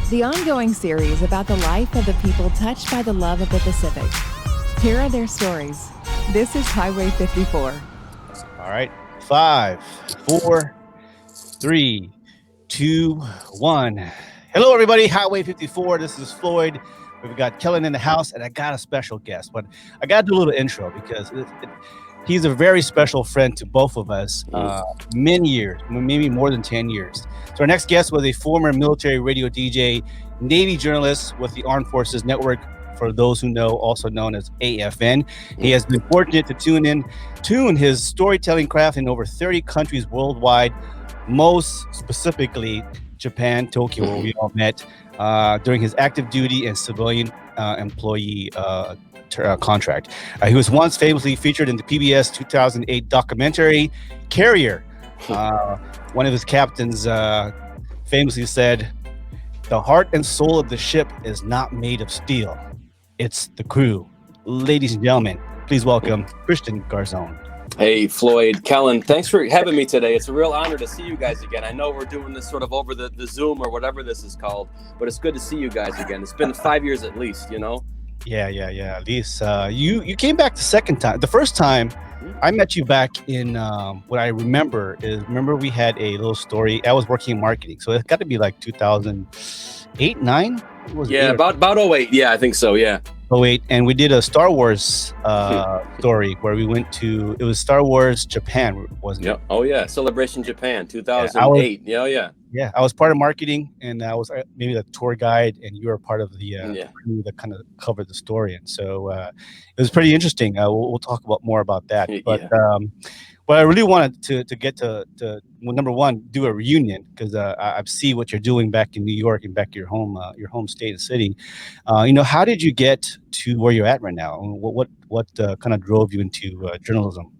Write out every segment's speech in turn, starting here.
the ongoing series about the life of the people touched by the love of the Pacific. Here are their stories. This is Highway 54. All right. 5, 4, 3, 2, 1. Hello, everybody. Highway 54. This is Floyd. We've got Kellen in the house, and I got a special guest. But I got to do a little intro because he's a very special friend to both of us. Many years, maybe more than 10 years. So our next guest was a former military radio DJ, Navy journalist with the Armed Forces Network, for those who know, also known as AFN. He has been fortunate to tune his storytelling craft in over 30 countries worldwide, most specifically Japan, Tokyo, where we all met during his active duty and civilian employee contract. He was once famously featured in the PBS 2008 documentary Carrier. One of his captains famously said, "The heart and soul of the ship is not made of steel. It's the crew." Ladies and gentlemen, please welcome Christian Garzone. Hey, Floyd, Kellen, thanks for having me today. It's a real honor to see you guys again. I know we're doing this sort of over the Zoom or whatever this is called, but it's good to see you guys again. It's been 5 years at least, you know? Yeah. At least you came back the second time. The first time I met you back in what I remember we had a little story. I was working in marketing, so it got to be like 2008, 9. Yeah, about 08. Yeah, I think so. Yeah. 08, and we did a Star Wars story where we went to. It was Star Wars Japan, wasn't it? Yeah. Oh yeah, Celebration Japan 2008. Yeah. Yeah, I was part of marketing, and I was maybe the tour guide, and you were part of the crew that kind of covered the story. And so it was pretty interesting. We'll talk about more about that. But I really wanted to get to well, number one, do a reunion, because I see what you're doing back in New York and back your home state and city. How did you get to where you're at right now? What kind of drove you into journalism?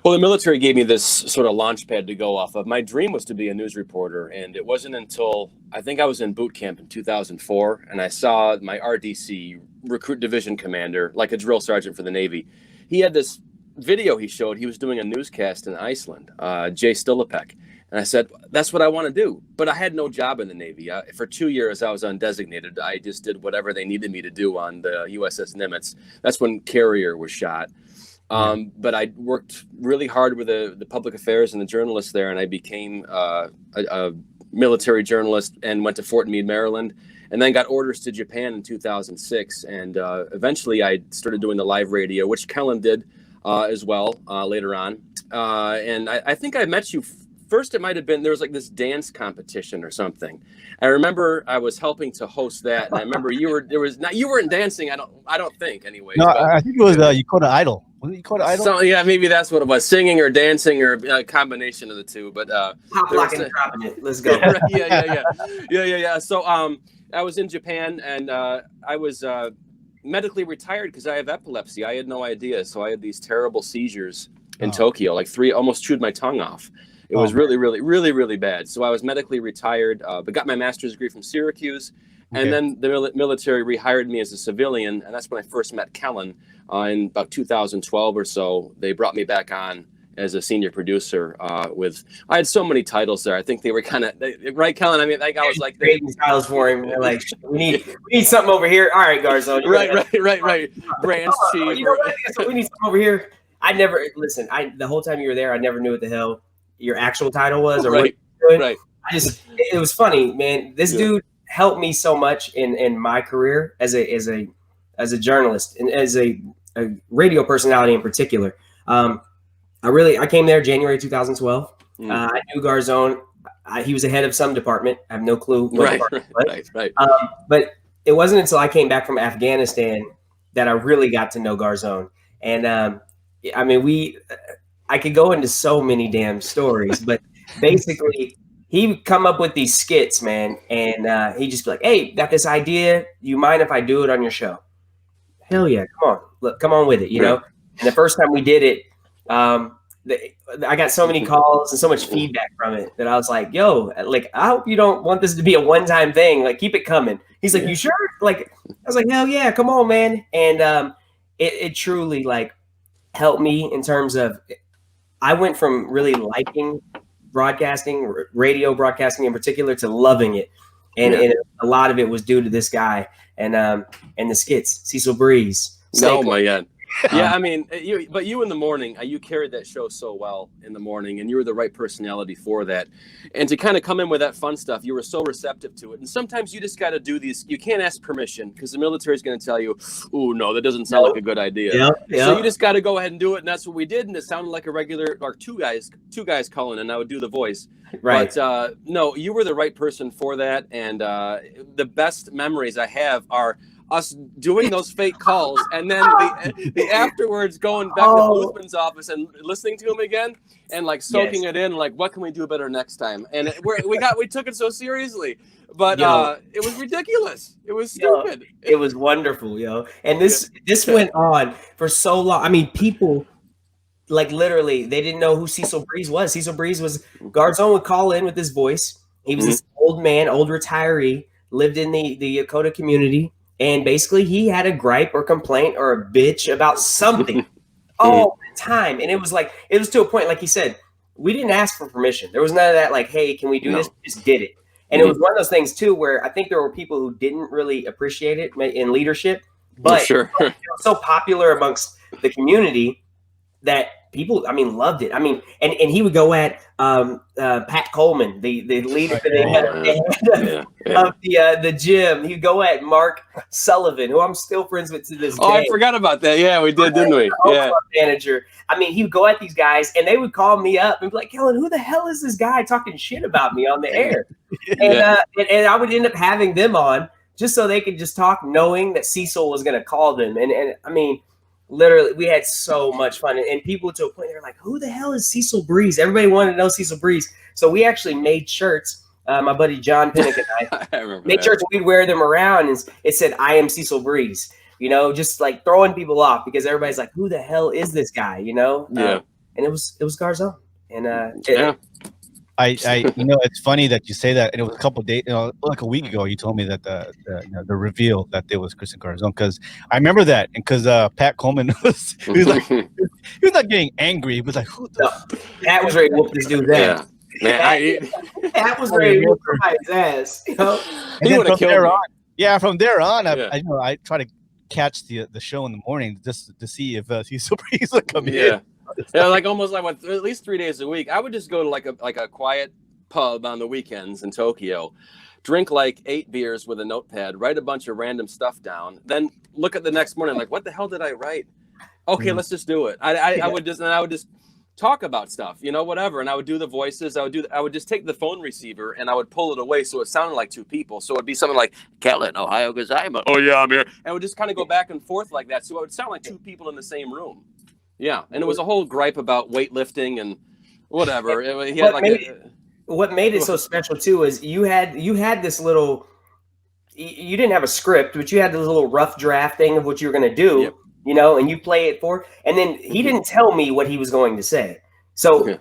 Well, the military gave me this sort of launch pad to go off of. My dream was to be a news reporter, and it wasn't until I think I was in boot camp in 2004, and I saw my RDC, recruit division commander, like a drill sergeant for the Navy. He had this video he showed. He was doing a newscast in Iceland, Jay Stillepek. And I said, that's what I want to do. But I had no job in the Navy. For 2 years, I was undesignated. I just did whatever they needed me to do on the USS Nimitz. That's when Carrier was shot. But I worked really hard with the public affairs and the journalists there, and I became a military journalist and went to Fort Meade, Maryland, and then got orders to Japan in 2006. And eventually I started doing the live radio, which Kellen did as well later on. And I think I met you first. It might have been, there was like this dance competition or something. I remember I was helping to host that, and I remember you weren't dancing. I don't think anyway. No, I think it was Dakota Idol. Was it Dakota Idol? So yeah, maybe that's what it was, singing or dancing or a combination of the two. But pop locking and dropping it. Let's go. Yeah. So I was in Japan, and I was medically retired because I have epilepsy. I had no idea, so I had these terrible seizures in Tokyo, like 3, almost chewed my tongue off. It was really bad. So I was medically retired, but got my master's degree from Syracuse. And then the military rehired me as a civilian. And that's when I first met Kellen in about 2012 or so. They brought me back on as a senior producer I had so many titles there. I think they were kind of, right, Kellen? I mean, I was like, creating titles for him. They're like, we need something over here. All right, Garzone. Right. Branch chief. You know what? So we need something over here. The whole time you were there, I never knew what the hell your actual title was, or what you were doing. It was funny, man. This dude helped me so much in my career as a journalist and as a radio personality in particular. I came there January 2012. I knew Garzone. He was the head of some department. I have no clue. Right. But it wasn't until I came back from Afghanistan that I really got to know Garzone. And I could go into so many damn stories, but basically he would come up with these skits, man. And he'd just be like, "Hey, got this idea. You mind if I do it on your show?" Hell yeah. Come on with it. You know? And the first time we did it, I got so many calls and so much feedback from it that I was like, "Yo, like, I hope you don't want this to be a one-time thing. Like, keep it coming." He's like, "You sure?" Like, I was like, "Hell yeah, come on, man." And it truly like helped me in terms of, I went from really liking broadcasting, radio broadcasting in particular, to loving it. and a lot of it was due to this guy and the skits, Cecil Brees. Oh my God. Yeah, I mean, you in the morning, you carried that show so well in the morning, and you were the right personality for that. And to kind of come in with that fun stuff, you were so receptive to it. And sometimes you just got to do these. You can't ask permission because the military is going to tell you, "Oh no, that doesn't sound like a good idea." So you just got to go ahead and do it, and that's what we did. And it sounded like a regular, or two guys calling, and I would do the voice. Right. But no, you were the right person for that. And the best memories I have are us doing those fake calls, and then the afterwards going back to Boothman's office and listening to him again, and like soaking it in, like what can we do better next time? And we took it so seriously, but it was ridiculous. It was stupid. It was wonderful, And this went on for so long. I mean, people like literally they didn't know who Cecil Brees was. Cecil Brees was Garzone would call in with his voice. He was this old man, old retiree, lived in the Dakota community. And basically, he had a gripe or complaint or a bitch about something all the time. And it was to a point, like he said, we didn't ask for permission. There was none of that, like, hey, can we do this? We just did it. And it was one of those things, too, where I think there were people who didn't really appreciate it in leadership. But it was so popular amongst the community that people, loved it. And he would go at Pat Coleman, the leader of the gym. He'd go at Mark Sullivan, who I'm still friends with to this day. Oh, I forgot about that. Yeah, we did, didn't we? Yeah. Manager. He would go at these guys, and they would call me up and be like, Kellen, who the hell is this guy talking shit about me on the air? And I would end up having them on just so they could just talk, knowing that Cecil was going to call them. And literally, we had so much fun, and people to a point they're like, "Who the hell is Cecil Brees?" Everybody wanted to know Cecil Brees, so we actually made shirts. My buddy John Pinnock and I made shirts. We'd wear them around, and it said, "I am Cecil Brees." Just like throwing people off because everybody's like, "Who the hell is this guy?" And it was Garzone, and it's funny that you say that. And it was a couple of days, like a week ago, you told me that the reveal that it was Christian Garzone, because I remember that, and because Pat Coleman he was not getting angry. He was like, "Who the?" Pat was ready to whoop this dude's ass. Pat was ready to whoop somebody's ass. And then from there on, I try to catch the show in the morning just to see if Cecil Brees would come in. Almost at least 3 days a week. I would just go to like a quiet pub on the weekends in Tokyo, drink like 8 beers with a notepad, write a bunch of random stuff down, then look at the next morning like, what the hell did I write? Okay, let's just do it. I would just talk about stuff, whatever, and I would do the voices. I would just take the phone receiver and I would pull it away so it sounded like 2 people. So it'd be something like Kellen, Ohio gozaimasu. Oh yeah, I'm here. And would just kind of go back and forth like that. So it would sound like 2 people in the same room. Yeah, and it was a whole gripe about weightlifting and whatever. What made it so special too is you had this little. You didn't have a script, but you had this little rough draft thing of what you were going to do, and you play it for. And then he didn't tell me what he was going to say, so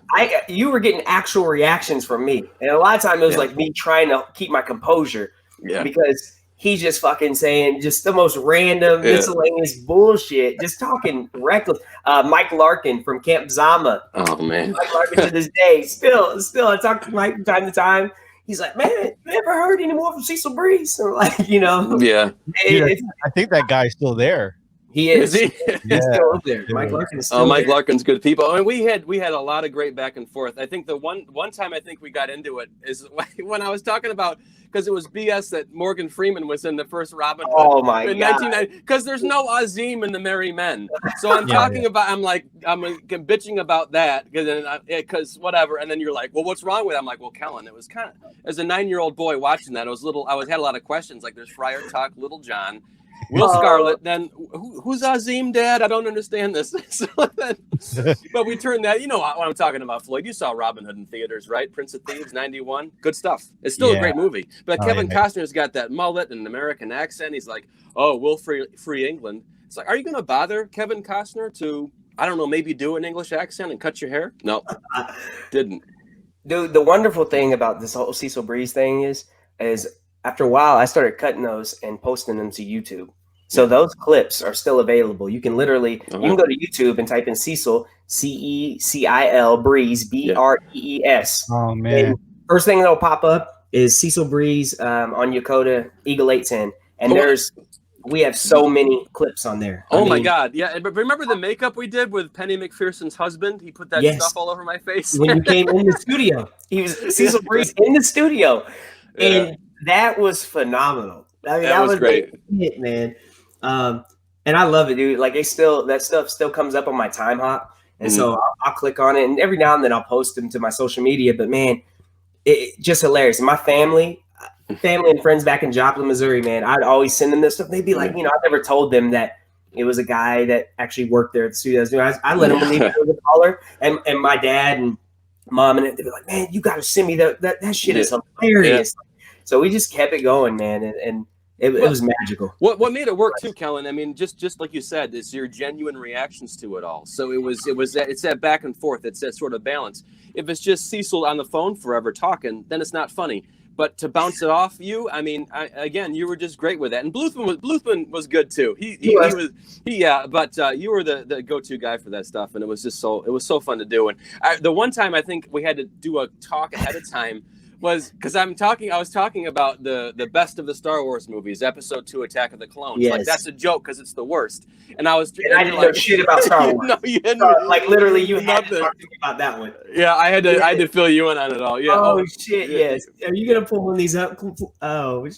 you were getting actual reactions from me, and a lot of times it was like me trying to keep my composure, because he's just fucking saying just the most random, miscellaneous bullshit, just talking reckless. Mike Larkin from Camp Zama. Oh, man. Mike Larkin to this day. Still, I talk to Mike from time to time. He's like, man, never heard any more from Cecil Brees. Or Yeah. I think that guy's still there. He is. He's still up there. Mike Larkin is still there. Mike Larkin's good people. We had a lot of great back and forth. I think the one time I think we got into it is when I was talking about, because it was BS that Morgan Freeman was in the first Robin Hood. Oh my God. In 1990, because there's no Azim in the Merry Men. So I'm talking about, I'm bitching about that because whatever. And then you're like, well, what's wrong with it? I'm like, well, Kellen, it was kind of, as a 9-year-old boy watching that, had a lot of questions. Like there's Friar Tuck, Little John, Will Scarlet, then who's Azim, Dad? I don't understand this. But we turned that, what I'm talking about, Floyd. You saw Robin Hood in theaters, right? Prince of Thieves, 91. Good stuff. It's still a great movie. But Kevin Costner's got that mullet and an American accent. He's like, oh, we'll free England. It's like, are you going to bother Kevin Costner to, I don't know, maybe do an English accent and cut your hair? No, didn't. The wonderful thing about this whole Cecil Brees thing is after a while, I started cutting those and posting them to YouTube. So those clips are still available. You can literally, you can go to YouTube and type in Cecil, Cecil Brees, Brees. Oh man! And first thing that'll pop up is Cecil Brees on Yokota Eagle 810, and we have so many clips on there. My God. Yeah. But remember the makeup we did with Penny McPherson's husband? He put that stuff all over my face. When you came in the studio, he was Cecil Brees in the studio. And that was phenomenal. I mean, that was great. Hit, man. And I love it, dude. Like that stuff still comes up on my time hop. And so I'll click on it. And every now and then I'll post them to my social media. But man, it just hilarious. And my family and friends back in Joplin, Missouri, man, I'd always send them this stuff. They'd be like, I never told them that it was a guy that actually worked there at the studios. I let them believe it was a caller. And my dad and mom and they'd be like, man, you got to send me that shit is hilarious. Yeah. So we just kept it going, man. And it was magical. What made it work too, Kellen? I mean, just like you said, is your genuine reactions to it all. So it's that back and forth. It's that sort of balance. If it's just Cecil on the phone forever talking, then it's not funny. But to bounce it off you, I mean, again, you were just great with that. And Bluthman was good too. But you were the go-to guy for that stuff, and it was so fun to do. And the one time I think we had to do a talk ahead of time was because I was talking about the best of the Star Wars movies, Episode 2, Attack of the Clones. Yes. Like that's a joke because it's the worst. And I didn't know shit about Star Wars. No, you didn't. Like literally, you had to talk about that one. Yeah, I had to fill you in on it all. Yeah. Oh shit! Yeah. Yes. Are you gonna pull one of these up? Oh.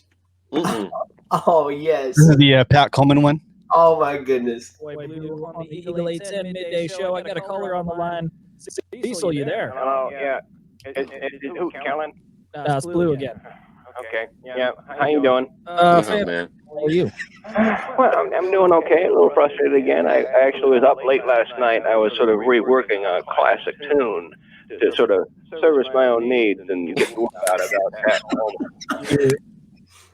Oh yes. This is the Pat Coleman one. Oh my goodness. On the Eagle 810 midday show, I got a caller on the line. Cecil, you there? Hello. Yeah. Is who, Kellen? It's Blue again. Okay. Yeah. How you doing? Man. How are you? Well, I'm doing okay. A little frustrated again. I actually was up late last night. I was sort of reworking a classic tune to sort of service my own needs and get the word out about that.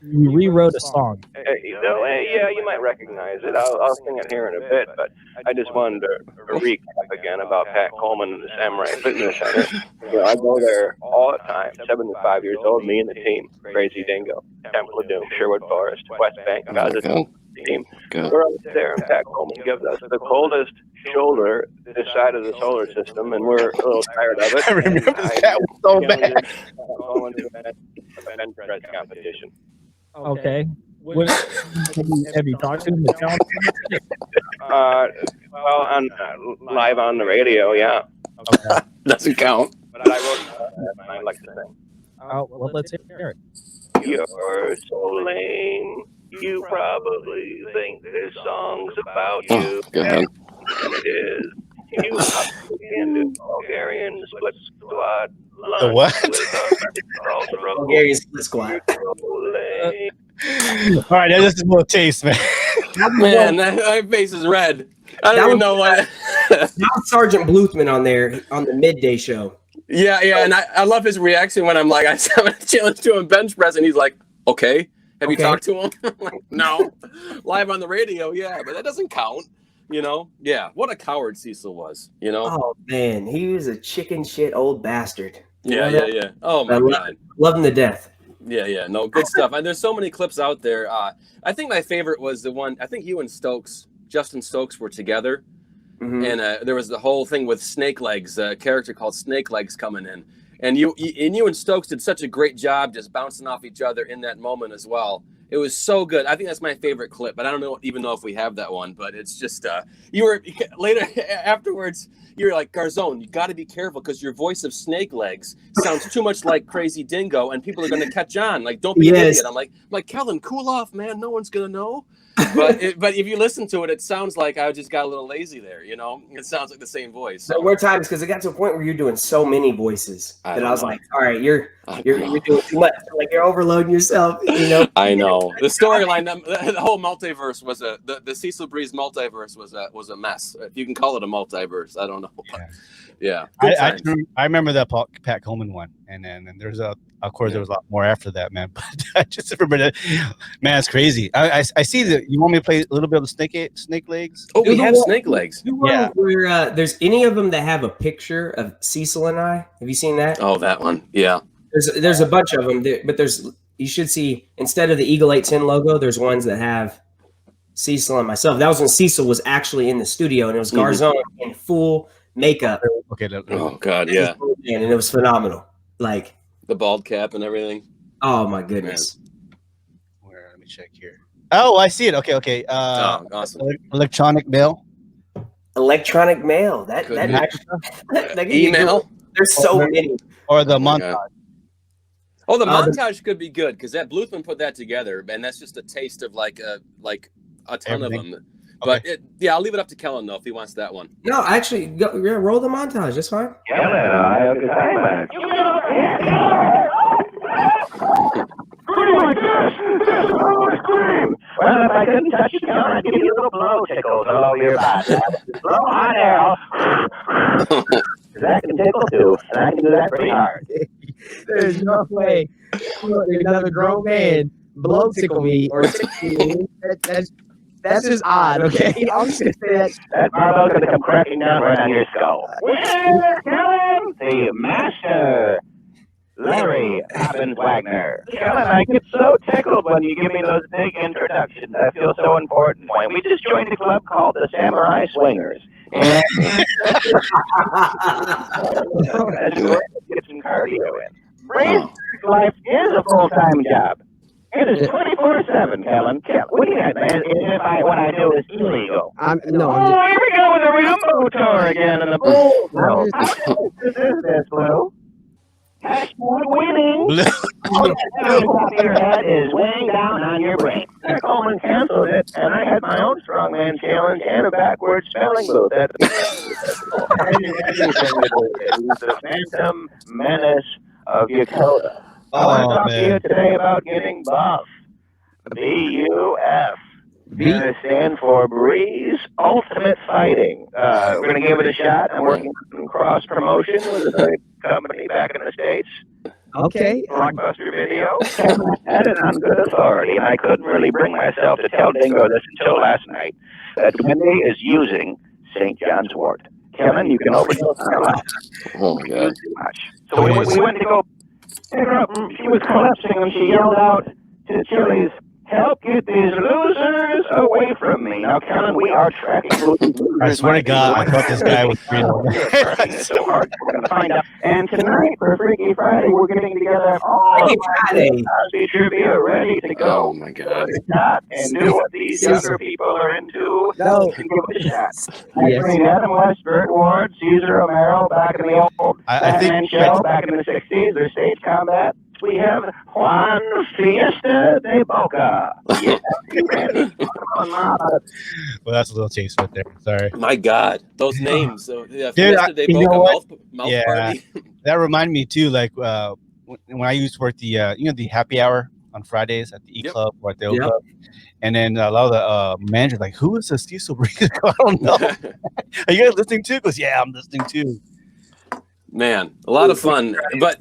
You rewrote a song. Yeah, you might recognize it. I'll sing it here in a bit, but I just wanted to recap again about Pat Coleman and the Samurai Fitness Center. I go there all the time, 75 years old, me and the team, Crazy Dingo, Temple of Doom, Sherwood Forest, West Bank, Gaza team. We're up there, and Pat Coleman gives us the coldest shoulder this side of the solar system, and we're a little tired of it. I remember that was so bad. A bench press competition. Okay. Have you talked to him? Well, live on the radio, yeah. Okay. Doesn't count. But I wrote I like to sing. Oh, well, let's hear it. You're so lame. You probably think this song's about you. Go ahead. And it is. You probably can do Bulgarian split squat. The what? Bulgarian split squat. All right, that's just a little taste, man. Man, my face is red. I don't even know what. Now Sergeant Bluthman on there on the midday show. Yeah, and I love his reaction when I'm like, I challenge to him bench press, and he's like, okay. Have you talked to him? Like, no. Live on the radio, yeah, but that doesn't count. Yeah. What a coward Cecil was, Oh, man. He was a chicken shit old bastard. Yeah. Oh, my God. Love him to death. Yeah. No, good stuff. And there's so many clips out there. I think my favorite was the one, I think you and Justin Stokes were together. Mm-hmm. And there was the whole thing with Snake Legs, a character called Snake Legs coming in. And you and Stokes did such a great job just bouncing off each other in that moment as well. It was so good. I think that's my favorite clip, but I don't even know if we have that one. But it's just you were later afterwards. You were like, Garzone, you got to be careful because your voice of Snake Legs sounds too much like Crazy Dingo, and people are going to catch on. Like, don't be an idiot. I'm like, Kellen, cool off, man. No one's going to know. But if you listen to it, it sounds like I just got a little lazy there. It sounds like the same voice. So. There were times because it got to a point where you're doing so many voices that I was like, all right, you're doing too much. Like you're overloading yourself. I know the storyline. The whole multiverse was the Cecil Brees multiverse was a mess. If you can call it a multiverse, I don't know. Yeah. I remember that Pat Coleman one, and then there's of course there was a lot more after that, man. But I just remember that, man, it's crazy. I see that you want me to play a little bit of Snake Legs. Oh, we have Snake Legs. Yeah. Where there's any of them that have a picture of Cecil and I. Have you seen that? Oh, that one. Yeah. There's a bunch of them, but you should see instead of the Eagle 810 logo, there's ones that have Cecil and myself. That was when Cecil was actually in the studio, and it was Garzone in full makeup. Okay. Oh God, yeah. And it was phenomenal. Like the bald cap and everything. Oh my goodness. Where? Let me check here. Oh, I see it. Okay. Awesome. Electronic mail. Electronic mail. That Email. There's so many. Or the Oh my montage. God. Oh, the montage could be good because that Bluthman put that together, and that's just a taste of like a ton Everything. of them. But I'll leave it up to Kellen though if he wants that one. No, actually, roll the montage. That's fine. Kellen, I have a good time. Scream like this! Scream! Well, if I couldn't touch you down, I'd give you a little blow tickles all over your body. Blow hot air. That can tickle too, and I can do that pretty hard. There's no way another grown man blow tickle me or tickle me. That's just odd, okay? I'm just gonna say that. That barbell's gonna come cracking down right on your skull. Where's Kellen? The master, Larry Poppins Wagner. Kellen, I get so tickled when you give me those big introductions. I feel so important. We just joined a club called the Samurai Swingers. And get some cardio in. Race life is a full-time job. It is 24/7, Kellen. What do you got, man? What I do is illegal. Here we go with the Rambo tour again in the bull. No. This is this, Blue. Hashtag winning. All that on top of your head is weighing down on your brain. Coleman canceled it, and I had my own strongman challenge and a backwards spelling booth. That's the Phantom Menace of Yakota. I want to talk to you today about getting buff. BUF. It stands for Brees Ultimate Fighting. We're going to give it a shot. I'm working on cross promotion with a big company back in the States. Okay. Blockbuster Video. I had it on good authority, and I couldn't really bring myself to tell Dingo this until last night. That Wendy is using St. John's wort. Kevin, you can overdose on a lot. Oh my God. Too much. So we went to go pick her up, and she was collapsing, and she yelled out to Chili's, "Help get these losers away from me." Now, Kellen, we are tracking losers. I swear to God, I thought this guy was real. It's so hard. We're going to find out. And tonight, for Freaky Friday, we're getting together all Freaky Friday. Cosby trivia ready to go. Oh my God. And do what these younger people are into. No. And give it a shot. I bring Adam West, Burt Ward, Cesar Romero back in the old Batman show back in the 60s. Their stage combat. We have Juan Fiesta de Boca. Yeah. Well, that's a little taste right there. Sorry. My God, those names. Dude, you know what? Mouth party. That reminded me too. Like when I used to work the the happy hour on Fridays at the E Club or at the O Club, and then a lot of the managers like, "Who is this Cecil Brees?" I don't know. Are you guys listening too? Because I'm listening too. Man, a lot of fun, but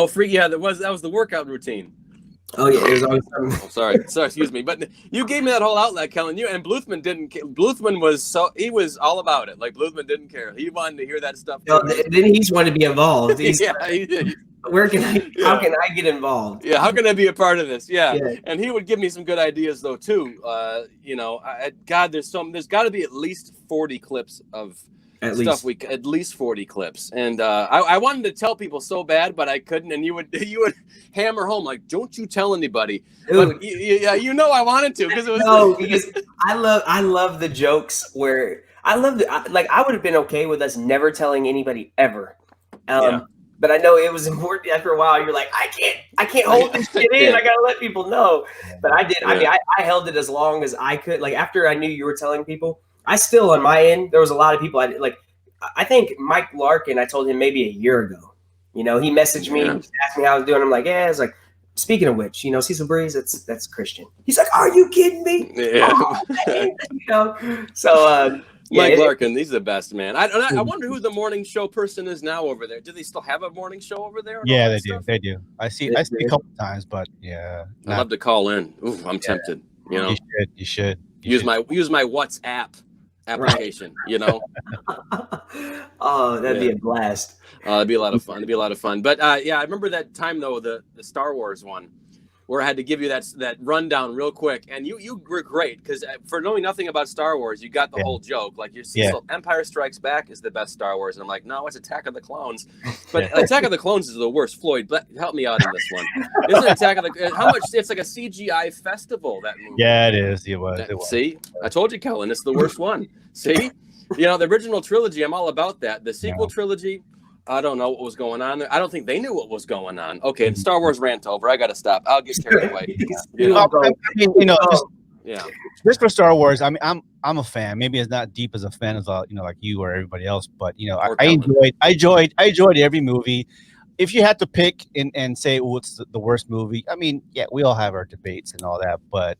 Freaky, that was the workout routine. Oh yeah, it was always sorry, excuse me, but you gave me that whole outlet, Kellen. And Bluthman didn't. Bluthman he was all about it. Like Bluthman didn't care. He wanted to hear that stuff. Then he just wanted to be involved. Where can how can I get involved? Yeah, how can I be a part of this? Yeah. And he would give me some good ideas though too. God, there's got to be at least 40 clips of. At least 40 clips, and I wanted to tell people so bad, but I couldn't. And you would hammer home like, "Don't you tell anybody." But I wanted to because it was because I love the jokes where I would have been okay with us never telling anybody ever, but I know it was important. After a while, you're like, I can't hold this shit in. I gotta let people know. But I did. I mean, I held it as long as I could. Like after I knew you were telling people. I still, on my end, there was a lot of people I think Mike Larkin, I told him maybe a year ago. He messaged me, asked me how I was doing. I'm like, yeah. It's like, speaking of which, Cecil Brees, that's Christian. He's like, are you kidding me? Yeah. Mike Larkin, he's the best, man. I wonder who the morning show person is now over there. Do they still have a morning show over there? Yeah, they do. They do. I see a couple times, but yeah. I'd love to call in. Ooh, I'm tempted. You should. Use my WhatsApp application, Oh, that'd be a blast. It'd be a lot of fun. But I remember that time though, the Star Wars one where I had to give you that rundown real quick, and you were great because for knowing nothing about Star Wars, you got the whole joke. Like you see, Empire Strikes Back is the best Star Wars, and I'm like, no, it's Attack of the Clones. But Attack of the Clones is the worst. Floyd, help me out in this one. Isn't Attack of the how much? It's like a CGI festival. That movie. Yeah, it is. It was. See, I told you, Kellen, it's the worst one. See, the original trilogy, I'm all about that. The sequel trilogy. I don't know what was going on there. I don't think they knew what was going on. Okay, and Star Wars rant over. I got to stop. I'll get carried away. Just for Star Wars. I mean, I'm a fan. Maybe it's not deep as a fan as like you or everybody else, but I enjoyed every movie. If you had to pick and say what's the worst movie, I mean, yeah, we all have our debates and all that, but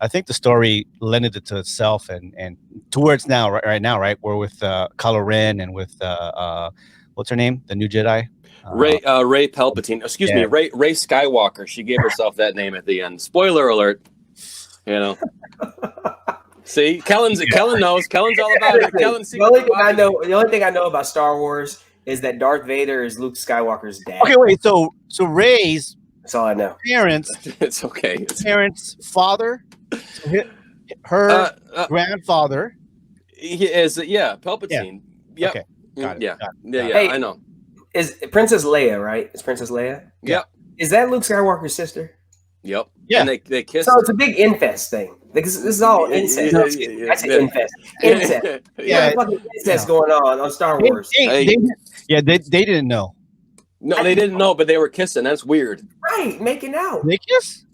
I think the story lended it to itself and to where it's now. Right now, we're with Kylo Ren and with what's her name? The new Jedi? Rey Palpatine. Excuse me, Rey Skywalker. She gave herself that name at the end. Spoiler alert. See, Kellen knows. Kellen's all about it. The only thing I know about Star Wars is that Darth Vader is Luke Skywalker's dad. Okay, wait. So Rey's. That's all I know. Parents. It's okay. Parents' father. Her grandfather. He is. Palpatine. Yeah. Okay. Got it. Yeah. Hey, I know. Is Princess Leia, right? It's Princess Leia? Yep. Is that Luke Skywalker's sister? Yep. Yeah. And they kiss. So it's a big incest thing. This is all incest. That's an incest. Incest. Fucking incest going on Star Wars. They didn't know. No, they didn't know, but they were kissing. That's weird. Right, making out. They kiss?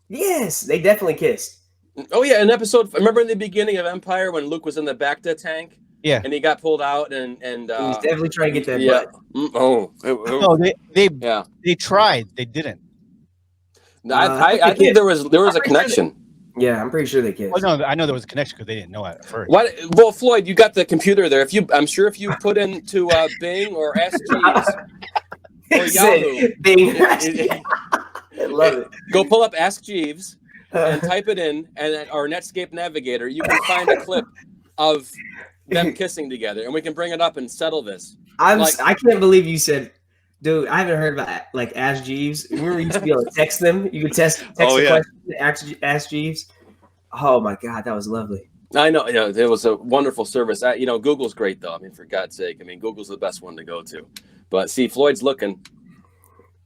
Yes, they definitely kissed. Oh yeah, an episode. Remember in the beginning of Empire when Luke was in the Bacta tank? Yeah, and he got pulled out, and he was definitely trying to get that butt. No, they tried. They didn't. I think there was a connection. Yeah, I'm pretty sure they kissed. Well, no, I know there was a connection because they didn't know it at first. What? Well, Floyd, you got the computer there. I'm sure if you put into Bing or Ask Jeeves or Yahoo, Bing. I love it. Go pull up Ask Jeeves and type it in, or Netscape Navigator. You can find a clip of them kissing together, and we can bring it up and settle this. I can't believe you said, dude, I haven't heard about like Ask Jeeves. Remember you used to be able to text them? You could text the question to Ask Jeeves. Oh my God, that was lovely. I know, it was a wonderful service. Google's great though. I mean, for God's sake, Google's the best one to go to. But see, Floyd's looking.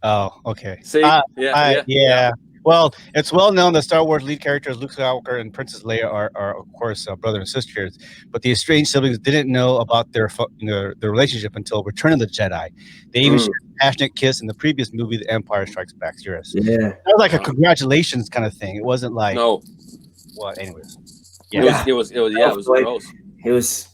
Oh, okay. See, yeah. Well, it's well known that Star Wars lead characters Luke Skywalker and Princess Leia are of course brother and sisters, but the estranged siblings didn't know about their relationship until Return of the Jedi. They even shared a passionate kiss in the previous movie, The Empire Strikes Back. Yeah, that was like a congratulations kind of thing. It wasn't like Well, anyways, it was gross. It was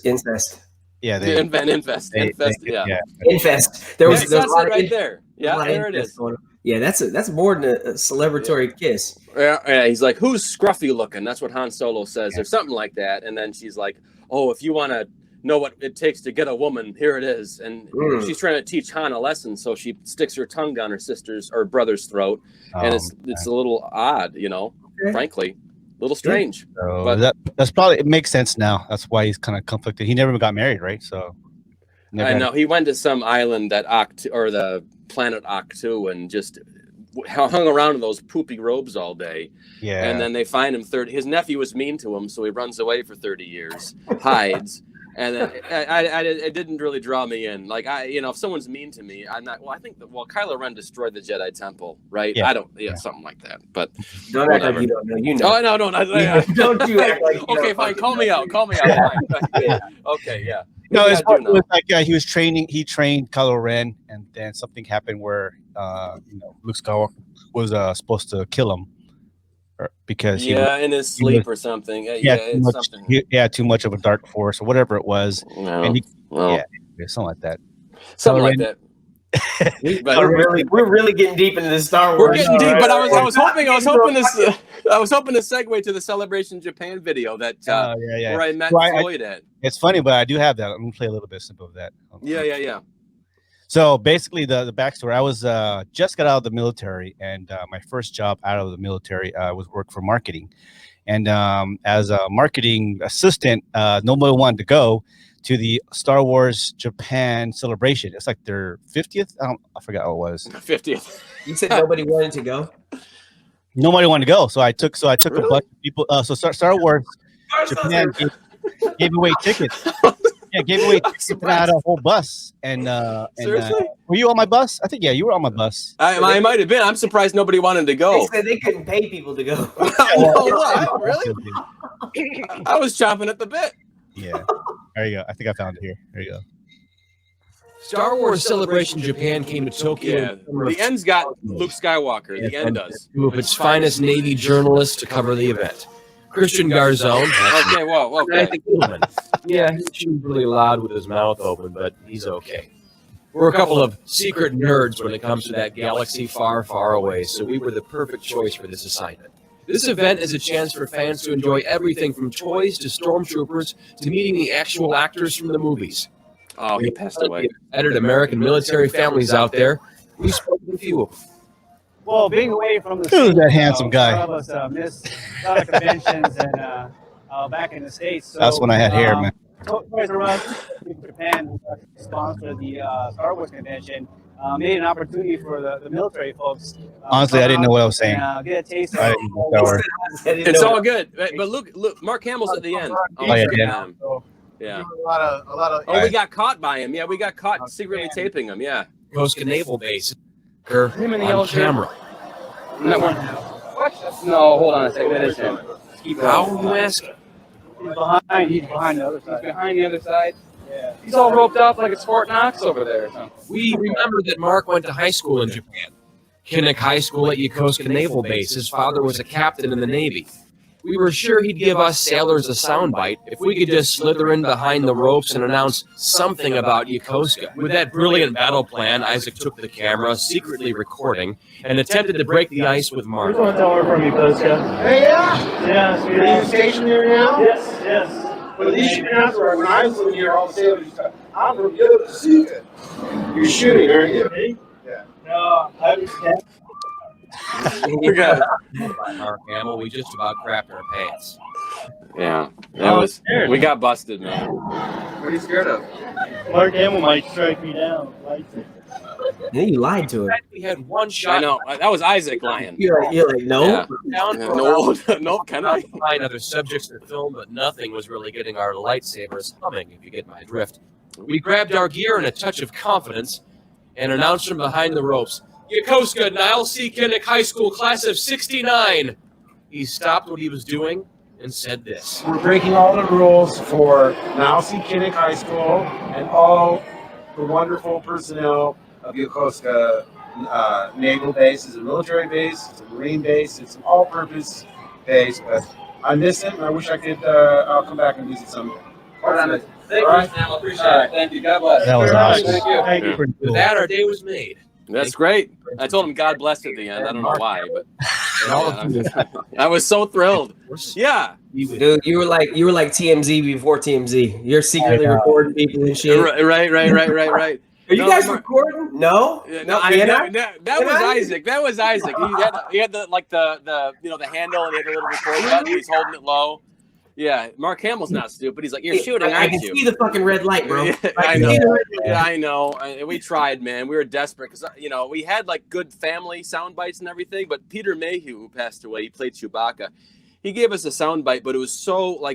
incest. Yeah, infest. Infest. There was a lot right there. Yeah, there it is. Yeah, that's more than a celebratory kiss. Yeah, he's like, who's scruffy looking? That's what Han Solo says, or something like that. And then she's like, oh, if you want to know what it takes to get a woman, here it is. And she's trying to teach Han a lesson, so she sticks her tongue down her sister's or brother's throat, and it's a little odd, frankly. A little strange. So but that's probably, it makes sense now. That's why he's kind of conflicted. He never got married, right? So I know he went to some island that or the planet Octu and just hung around in those poopy robes all day. Yeah. And then they find him his nephew was mean to him, so he runs away for 30 years, hides. And then it didn't really draw me in. Like if someone's mean to me, I'm not. Well, I think Kylo Ren destroyed the Jedi Temple, right? Yeah. Something like that. But don't act like you don't know. You know. Oh no, don't you act like you okay, fine. Call me out. Fine. Okay, yeah. No, it was like he was training. He trained Kylo Ren, and then something happened where Luke Skywalker was supposed to kill him because in his sleep or something. Too much of a dark force or whatever it was. No. Something like that. Something like that. We're really getting deep into the Star Wars. We're getting deep, but I was hoping to segue to the Celebration Japan video that where I met Floyd at. It's funny, but I do have that. I'm gonna play a little bit of that. Yeah. So basically, the backstory: I was just got out of the military, and my first job out of the military was work for marketing. And as a marketing assistant, nobody wanted to go to the Star Wars Japan celebration. It's like their 50th. I forgot what it was. 50th. You said nobody wanted to go? nobody wanted to go. So I took Really? a bunch of people. So Star Wars Japan gave away tickets. Yeah, gave away tickets and I had a whole bus. And Seriously? were you on my bus? I think you were on my bus. I might have been. I'm surprised nobody wanted to They go. said they couldn't pay people to go. Really? I was chomping at the bit. Yeah. There you go. I think I found it here. There you go. Star Wars Celebration Japan came to Tokyo. Yeah, the end's got Luke Skywalker. The end does. Two of its finest Navy journalists to cover the event. Christian Garzone. Okay, whoa, okay. Yeah, he's really loud with his mouth open, but he's okay. We're a couple of secret nerds when it comes to that galaxy far, far away, so we were the perfect choice for this assignment. This event is a chance for fans to enjoy everything from toys to stormtroopers to meeting the actual actors from the movies. Oh, he passed away. Added American military families out there. We spoke with a few of them. Well, being away from the Who's that handsome guy? A lot of us missed a lot of conventions and back in the States. So, That's when I had hair, man. Toys R Us in Japan sponsored the Star Wars convention. Made an opportunity for the military folks. Honestly, I didn't know what I was saying. And, get a taste of I didn't know Star Wars. It's all good. But look, Mark Hamill's at the end. Oh, yeah. Yeah. A lot of. Oh, we got caught by him. Yeah, we got caught secretly taping him. Yeah. Yokosuka Naval Base. On camera. No, hold on a second. That is him. How are you asking? He's behind the other He's side. behind the other side. Yeah. He's all roped up like it's Fort Knox over there. We remember that Mark went to high school in Japan. Kinnick High School at Yokosuka Naval Base. His father was a captain in the Navy. We were sure he'd give us sailors a soundbite if we could just slither in behind the ropes and announce something about Yokosuka. With that brilliant battle plan, Isaac took the camera, secretly recording, and attempted to break the ice with Mark. Tell her from Yokosuka. Hey, yeah. Yes. Are you stationed there now? Yes. Well, at least you can answer when I was living here, all the sailors used to, I'm from Yokosuka. You're shooting, aren't you? Yeah. No, I understand. We got. Mark Hamill, we just about crapped our pants. Yeah. We got busted, man. What are you scared of? Mark Hamill might strike me down. Then you lied to him. We had one shot. I know. That was Isaac lying. You're like no. Yeah. Down for No, can I? find other subjects to film, but nothing was really getting our lightsabers humming, if you get my drift. We grabbed our gear in a touch of confidence and announced from behind the ropes, Yokosuka, Niall C. Kinnick High School, class of 69. He stopped what he was doing and said this. We're breaking all the rules for Niall C. Kinnick High School and all the wonderful personnel of Yokosuka Naval Base. It's a military base, it's a Marine base, it's an all-purpose base, but I miss it and I wish I could, I'll come back and visit someday. Thank you, Right. Sam. I appreciate it. Thank you. God bless. That was awesome. Thank you. Thank you. Pretty With cool. that, our day was made. That's great. I told him God bless at the end. I don't know why, but And all of you, I was so thrilled. Yeah. Dude, you were like TMZ before TMZ. You're secretly recording people and shit. Right. Are you guys recording? No. That was Isaac. That was Isaac. He had the the handle and he had the little record button. He's holding it low. Yeah, Mark Hamill's not stupid. He's like, you're shooting, I aren't can you? see the fucking red light, bro. Yeah, I know. Yeah, I know. We tried, man. We were desperate because we had like good family sound bites and everything. But Peter Mayhew, who passed away, he played Chewbacca. He gave us a sound bite, but it was so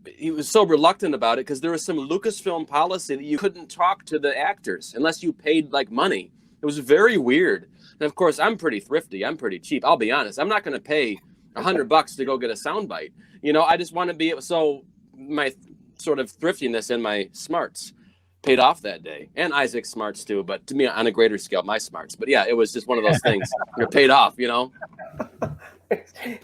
he was so reluctant about it because there was some Lucasfilm policy that you couldn't talk to the actors unless you paid like money. It was very weird. And of course, I'm pretty thrifty. I'm pretty cheap. I'll be honest. I'm not going to pay $100 to go get a sound bite. I just want to be so my sort of thriftiness and my smarts paid off that day, and Isaac's smarts too. But to me, on a greater scale, my smarts. But yeah, it was just one of those things. You're paid off,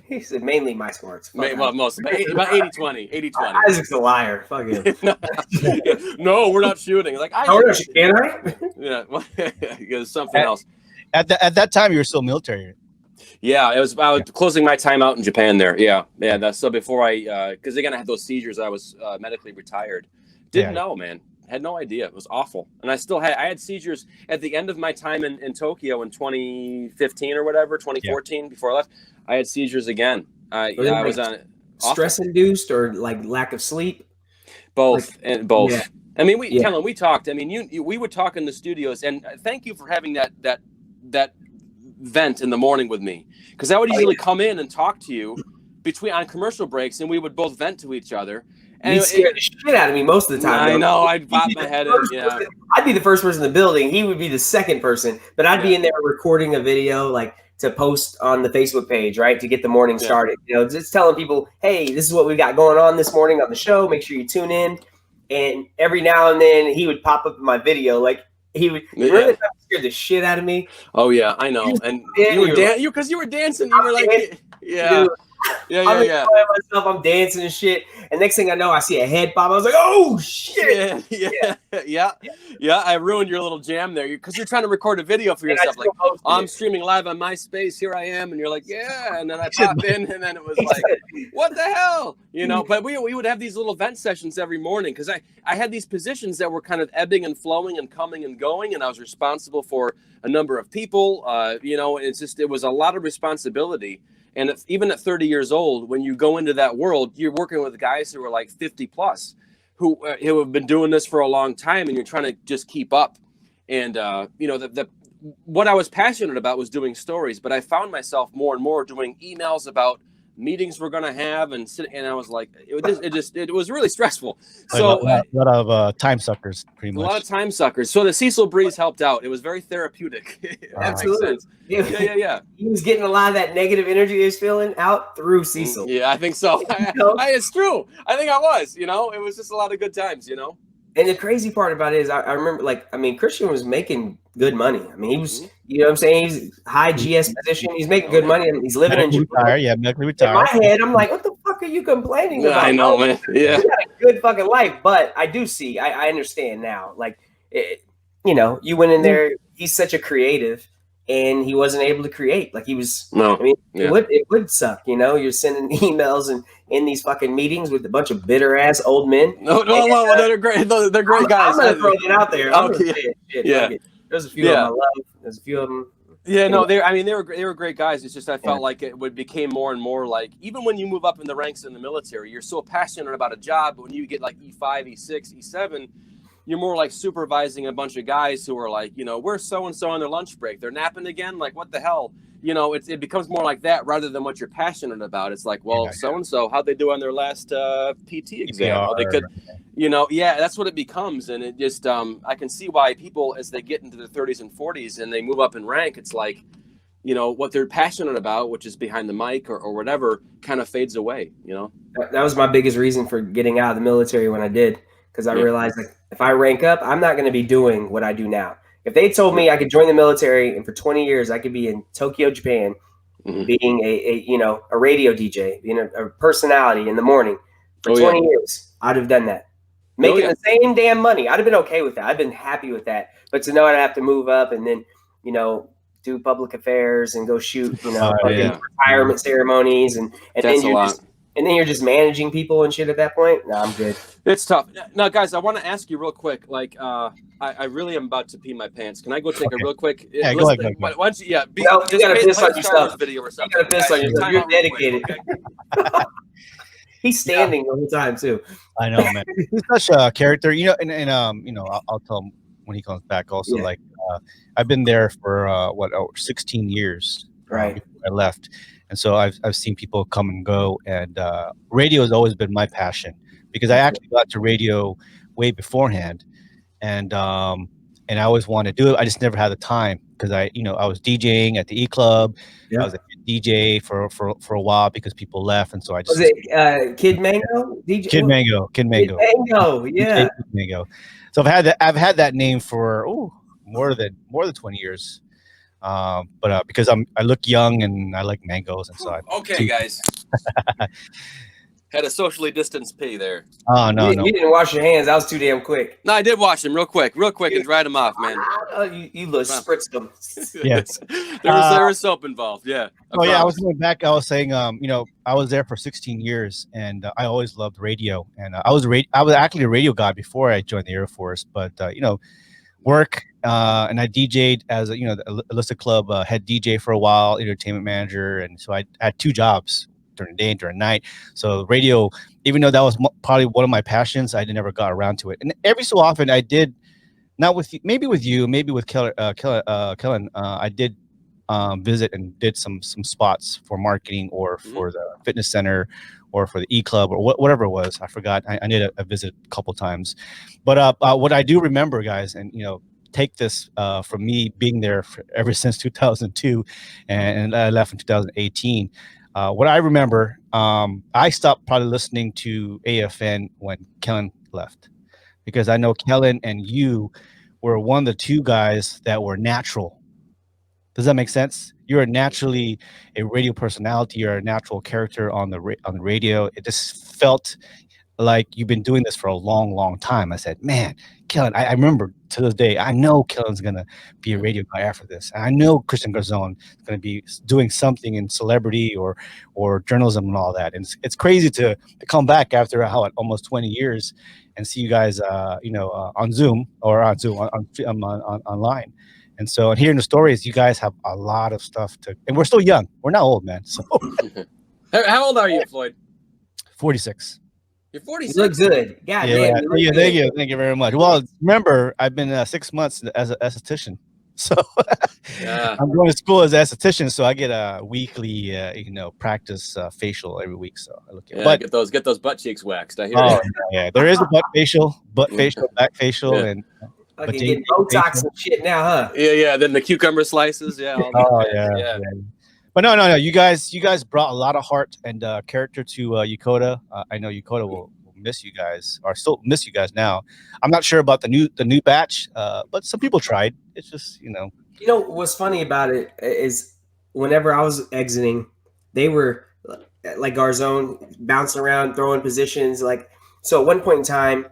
He said mainly my smarts. Well, most about 80-20, 80-20. Isaac's a liar. Fuck him. No, we're not shooting. Like can I? Yeah, because something else. At that time, you were still military. Yeah, I was closing my time out in Japan there. Yeah. That's so before because again I had those seizures. I was medically retired. Didn't know, man. Had no idea. It was awful. And I had seizures at the end of my time in Tokyo in 2015 or whatever, 2014 before I left. I had seizures again. I was on stress induced or like lack of sleep. Both. Yeah. I mean, Kellen, we talked. I mean, we would talk in the studios, and thank you for having that vent in the morning with me, because I would usually come in and talk to you on commercial breaks, and we would both vent to each other. And he scared the shit out of me most of the time. I know. I'd pop my head in. Yeah. I'd be the first person in the building. He would be the second person, but I'd be in there recording a video, like to post on the Facebook page, right, to get the morning started. You know, just telling people, hey, this is what we got going on this morning on the show. Make sure you tune in. And every now and then he would pop up in my video, like he would really scared the shit out of me. Oh yeah, I know. And you were because you were dancing. You were like, yeah. I'm myself, I'm dancing and shit. And next thing I know, I see a head pop. I was like, oh shit. Yeah. I ruined your little jam there because you're trying to record a video for yourself. Like, I'm streaming live on MySpace. Here I am. And you're like, yeah. And then I pop in, and then it was like, what the hell? You know, but we would have these little vent sessions every morning because I had these positions that were kind of ebbing and flowing and coming and going. And I was responsible for a number of people. You know, it was a lot of responsibility. And even at 30 years old, when you go into that world, you're working with guys who are like 50 plus, who have been doing this for a long time, and you're trying to just keep up. And you know, what I was passionate about was doing stories, but I found myself more and more doing emails about meetings we're gonna have, and I was like, it was really stressful. So a lot of time suckers, pretty much. A lot of time suckers. So the Cecil Brees helped out. It was very therapeutic. Absolutely. Yeah. He was getting a lot of that negative energy he was feeling out through Cecil. Yeah, I think so. It's true. I think I was. You know, it was just a lot of good times. You know. And the crazy part about it is, I remember, like, I mean, Christian was making good money. I mean, he was, you know what I'm saying? He's high GS position. He's making good money. And he's living in Japan. Yeah, medically retired. In my head, I'm like, what the fuck are you complaining about? I know, man. Yeah. You got a good fucking life. But I do see, I understand now. Like, you know, you went in there, he's such a creative, and he wasn't able to create. Like, he was, I mean, it would suck, you know? You're sending emails and in these fucking meetings with a bunch of bitter ass old men. No, they're great. They're great guys. I'm gonna throw it out there. There's a few of them I love. There's a few of them. Yeah, no, they were great guys. It's just I felt like it became more and more like, even when you move up in the ranks in the military, you're so passionate about a job. But when you get like E5, E6, E7, you're more like supervising a bunch of guys who are like, you know, we're so and so on their lunch break. They're napping again. Like, what the hell? You know, it becomes more like that rather than what you're passionate about. It's like, well, so-and-so, how'd they do on their last PT exam? They could, you know, that's what it becomes. And it just, I can see why people, as they get into their 30s and 40s and they move up in rank, it's like, you know, what they're passionate about, which is behind the mic or whatever, kind of fades away, you know? That was my biggest reason for getting out of the military when I did, because I realized, like, if I rank up, I'm not going to be doing what I do now. If they told me I could join the military and for 20 years I could be in Tokyo, Japan, being a radio DJ, being a personality in the morning for 20 years, I'd have done that. Making the same damn money. I'd have been okay with that. I've been happy with that. But to know I'd have to move up and then, you know, do public affairs and go shoot, you know, retirement ceremonies and then you're just managing people and shit at that point. No, I'm good. It's tough. Now, guys, I want to ask you real quick. Like, I really am about to pee my pants. Can I go take a real quick? Yeah, go ahead. Why don't you, you got to piss on yourself. Video or something. You got to piss on yourself. You're dedicated. He's standing the whole time too. I know, man. He's such a character, you know. And you know, I'll tell him when he comes back. Also, like, I've been there for 16 years. Right. Before I left. And so I've seen people come and go, and radio has always been my passion because I actually got to radio way beforehand, and I always wanted to do it. I just never had the time because I was DJing at the E Club. I was a DJ for a while because people left, and so I just was it Kid Mango? DJ? Kid Mango. Kid Mango, yeah. Kid Mango. So I've had that name for more than 20 years. But because I look young and I like mangoes, and so guys. Had a socially distanced pee there. Oh no, you didn't wash your hands. That was too damn quick. No, I did wash them real quick, and dried them off, man. You spritzed them. Yes, there was soap involved. Yeah. I was going back. I was saying, I was there for 16 years, and I always loved radio, and I was actually a radio guy before I joined the Air Force, but work. And I DJ'd as the Alyssa Club head DJ for a while, entertainment manager, and so I had two jobs during the day and during night. So radio, even though that was probably one of my passions, I never got around to it. And every so often, I did, not with maybe with you, maybe with Kellen. I did visit and did some spots for marketing or for the fitness center or for the e-club or whatever it was. I forgot. I did a visit a couple times. But what I do remember, guys, and take this from me being there ever since 2002, and I left in 2018. What I remember, I stopped probably listening to AFN when Kellen left, because I know Kellen and you were one of the two guys that were natural. Does that make sense? You're naturally a radio personality. You're a natural character on the radio. It just felt like you've been doing this for a long, long time. I said, man, Kellen, I remember to this day, I know Kellen's going to be a radio guy after this. And I know Christian Garzone is going to be doing something in celebrity or journalism and all that. And it's crazy to come back after almost 20 years and see you guys, on Zoom or online. And so, and hearing the stories, you guys have a lot of stuff and we're still young. We're not old, man. So, How old are you, Floyd? 46. You're 46. You look good. God damn. Thank you very much. Well, remember, I've been 6 months as an esthetician, so I'm going to school as an esthetician. So I get a weekly, practice facial every week. So I look at get those butt cheeks waxed. I hear. Yeah, there is a butt facial, back facial, and. Okay, getting Botox and shit now, huh? Yeah. Then the cucumber slices, yeah. Yeah. But no. You guys brought a lot of heart and character to Yokota. I know Yokota will miss you guys, or still miss you guys now. I'm not sure about the new batch, but some people tried. It's just what's funny about it is whenever I was exiting, they were like Garzone bouncing around, throwing positions. Like, so at one point in time,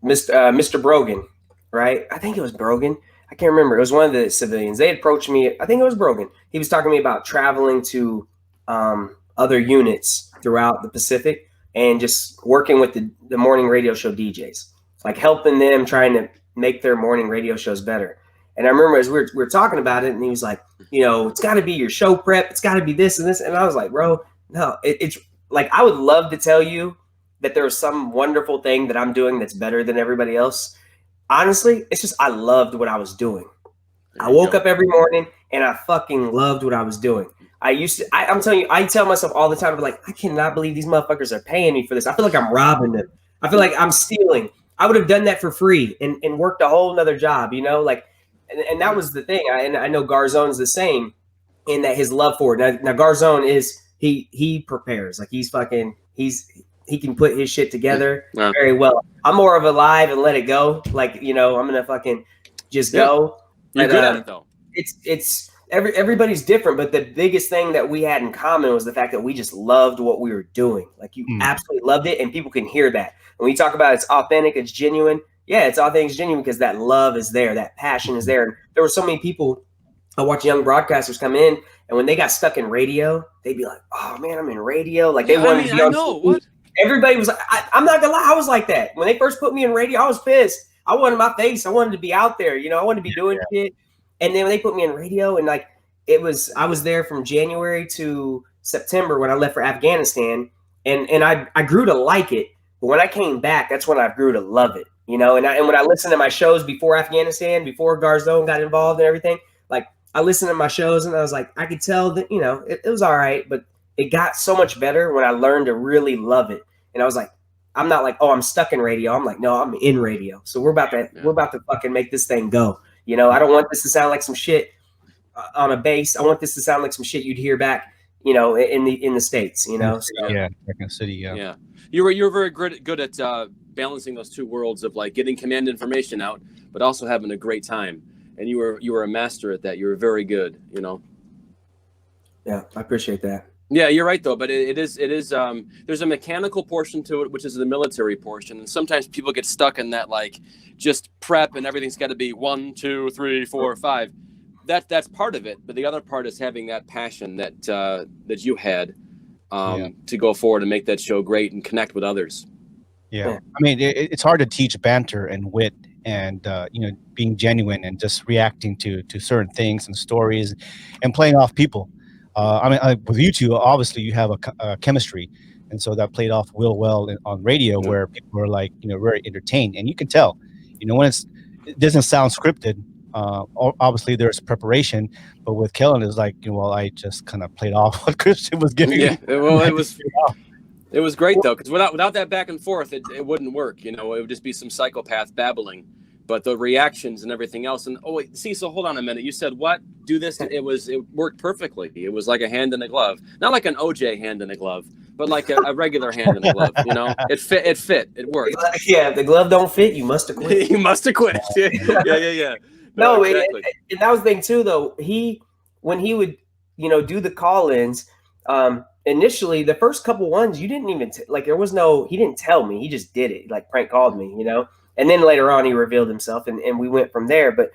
Mr. Brogan, right? I think it was Brogan. I can't remember. It was one of the civilians. They had approached me. I think it was Brogan. He was talking to me about traveling to other units throughout the Pacific and just working with the morning radio show DJs, like helping them, trying to make their morning radio shows better. And I remember as we were talking about it, and he was like, it's got to be your show prep. It's got to be this and this. And I was like, bro, no, it's like, I would love to tell you that there's some wonderful thing that I'm doing that's better than everybody else. Honestly, it's just I loved what I was doing. I woke up every morning and I fucking loved what I was doing. I'm telling you, I tell myself all the time, I'm like, I cannot believe these motherfuckers are paying me for this. I feel like I'm robbing them. I feel like I'm stealing. I would have done that for free and worked a whole nother job, and that was the thing. I know Garzone's the same in that his love for it. Now Garzone is, he prepares. Like he can put his shit together very well. I'm more of a live and let it go. Like, I'm going to fucking just go. You're good at it though. It's everybody's different, but the biggest thing that we had in common was the fact that we just loved what we were doing. Like you absolutely loved it, and people can hear that. When we talk about it's authentic, it's genuine. Yeah, it's authentic, it's genuine because that love is there, that passion is there. And there were so many people. I watch young broadcasters come in, and when they got stuck in radio, they'd be like, "Oh man, I'm in radio." Like they wanted to be on. What? Everybody was like, I'm not gonna lie, I was like that. When they first put me in radio, I was pissed. I wanted my face. I wanted to be out there. I wanted to be doing shit. And then when they put me in radio, and I was there from January to September when I left for Afghanistan, and I grew to like it. But when I came back, that's when I grew to love it. And when I listened to my shows before Afghanistan, before Garzone got involved and everything, like I listened to my shows and I was like, I could tell that it was all right, but it got so much better when I learned to really love it. And I was like, I'm not like, oh, I'm stuck in radio. I'm like, no, I'm in radio. So we're about to fucking make this thing go. I don't want this to sound like some shit on a bass. I want this to sound like some shit you'd hear back, in the States, So, yeah, back in the city, yeah. You were very good at balancing those two worlds of like getting command information out, but also having a great time. And you were a master at that. You were very good, Yeah, I appreciate that. Yeah, you're right though, but it is there's a mechanical portion to it, which is the military portion, and sometimes people get stuck in that like just prep and everything's got to be 1, 2, 3, 4, 5. That's part of it, but the other part is having that passion that you had to go forward and make that show great and connect with others. Yeah, I mean it's hard to teach banter and wit and being genuine and just reacting to certain things and stories and playing off people. With you two, obviously you have a chemistry, and so that played off real well on radio, where people are like, very entertained, and you can tell, when it doesn't sound scripted, Obviously there's preparation, but with Kellen it's like, well, I just kind of played off what Christian was giving me. Well, it was great though, because without that back and forth, it wouldn't work. It would just be some psychopath babbling. But the reactions and everything else, and wait, Cecil, hold on a minute. You said what? Do this? It worked perfectly. It was like a hand in a glove, not like an OJ hand in a glove, but like a regular hand in a glove. It fit. It worked. Yeah, if the glove don't fit, you must have quit. You must have quit. Yeah. No, exactly. and that was the thing too, though. When he would, do the call-ins, initially the first couple ones, you didn't even he didn't tell me. He just did it, like prank called me, and then later on he revealed himself, and we went from there. But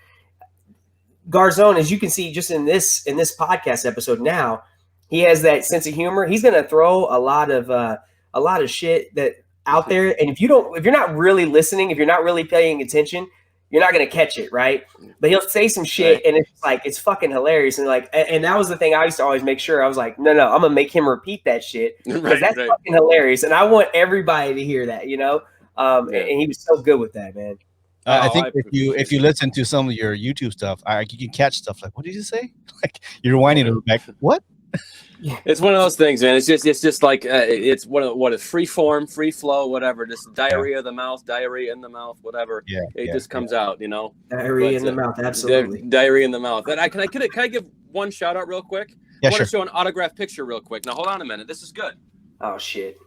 Garzone, as you can see, just in this podcast episode now, he has that sense of humor. He's going to throw a lot of shit that out there, and if you're not really listening, if you're not really paying attention, you're not going to catch it, right? But he'll say some shit, and it's fucking hilarious. And and that was the thing I used to always make sure. I was like, no, I'm going to make him repeat that shit, because that's fucking hilarious. And I want everybody to hear that, And he was so good with that, man. I think if you listen to some of your YouTube stuff, you can catch stuff like, what did you say? Like you're whining it back. What? It's one of those things, man. It's just like it's what is free form, free flow, whatever. Just diarrhea of the mouth, diarrhea in the mouth, whatever. It just comes out, Diarrhea in the mouth, absolutely. Diarrhea in the mouth. And can I give one shout out real quick? Yeah, I want sure. to show an autographed picture real quick. Now hold on a minute. This is good. Oh shit.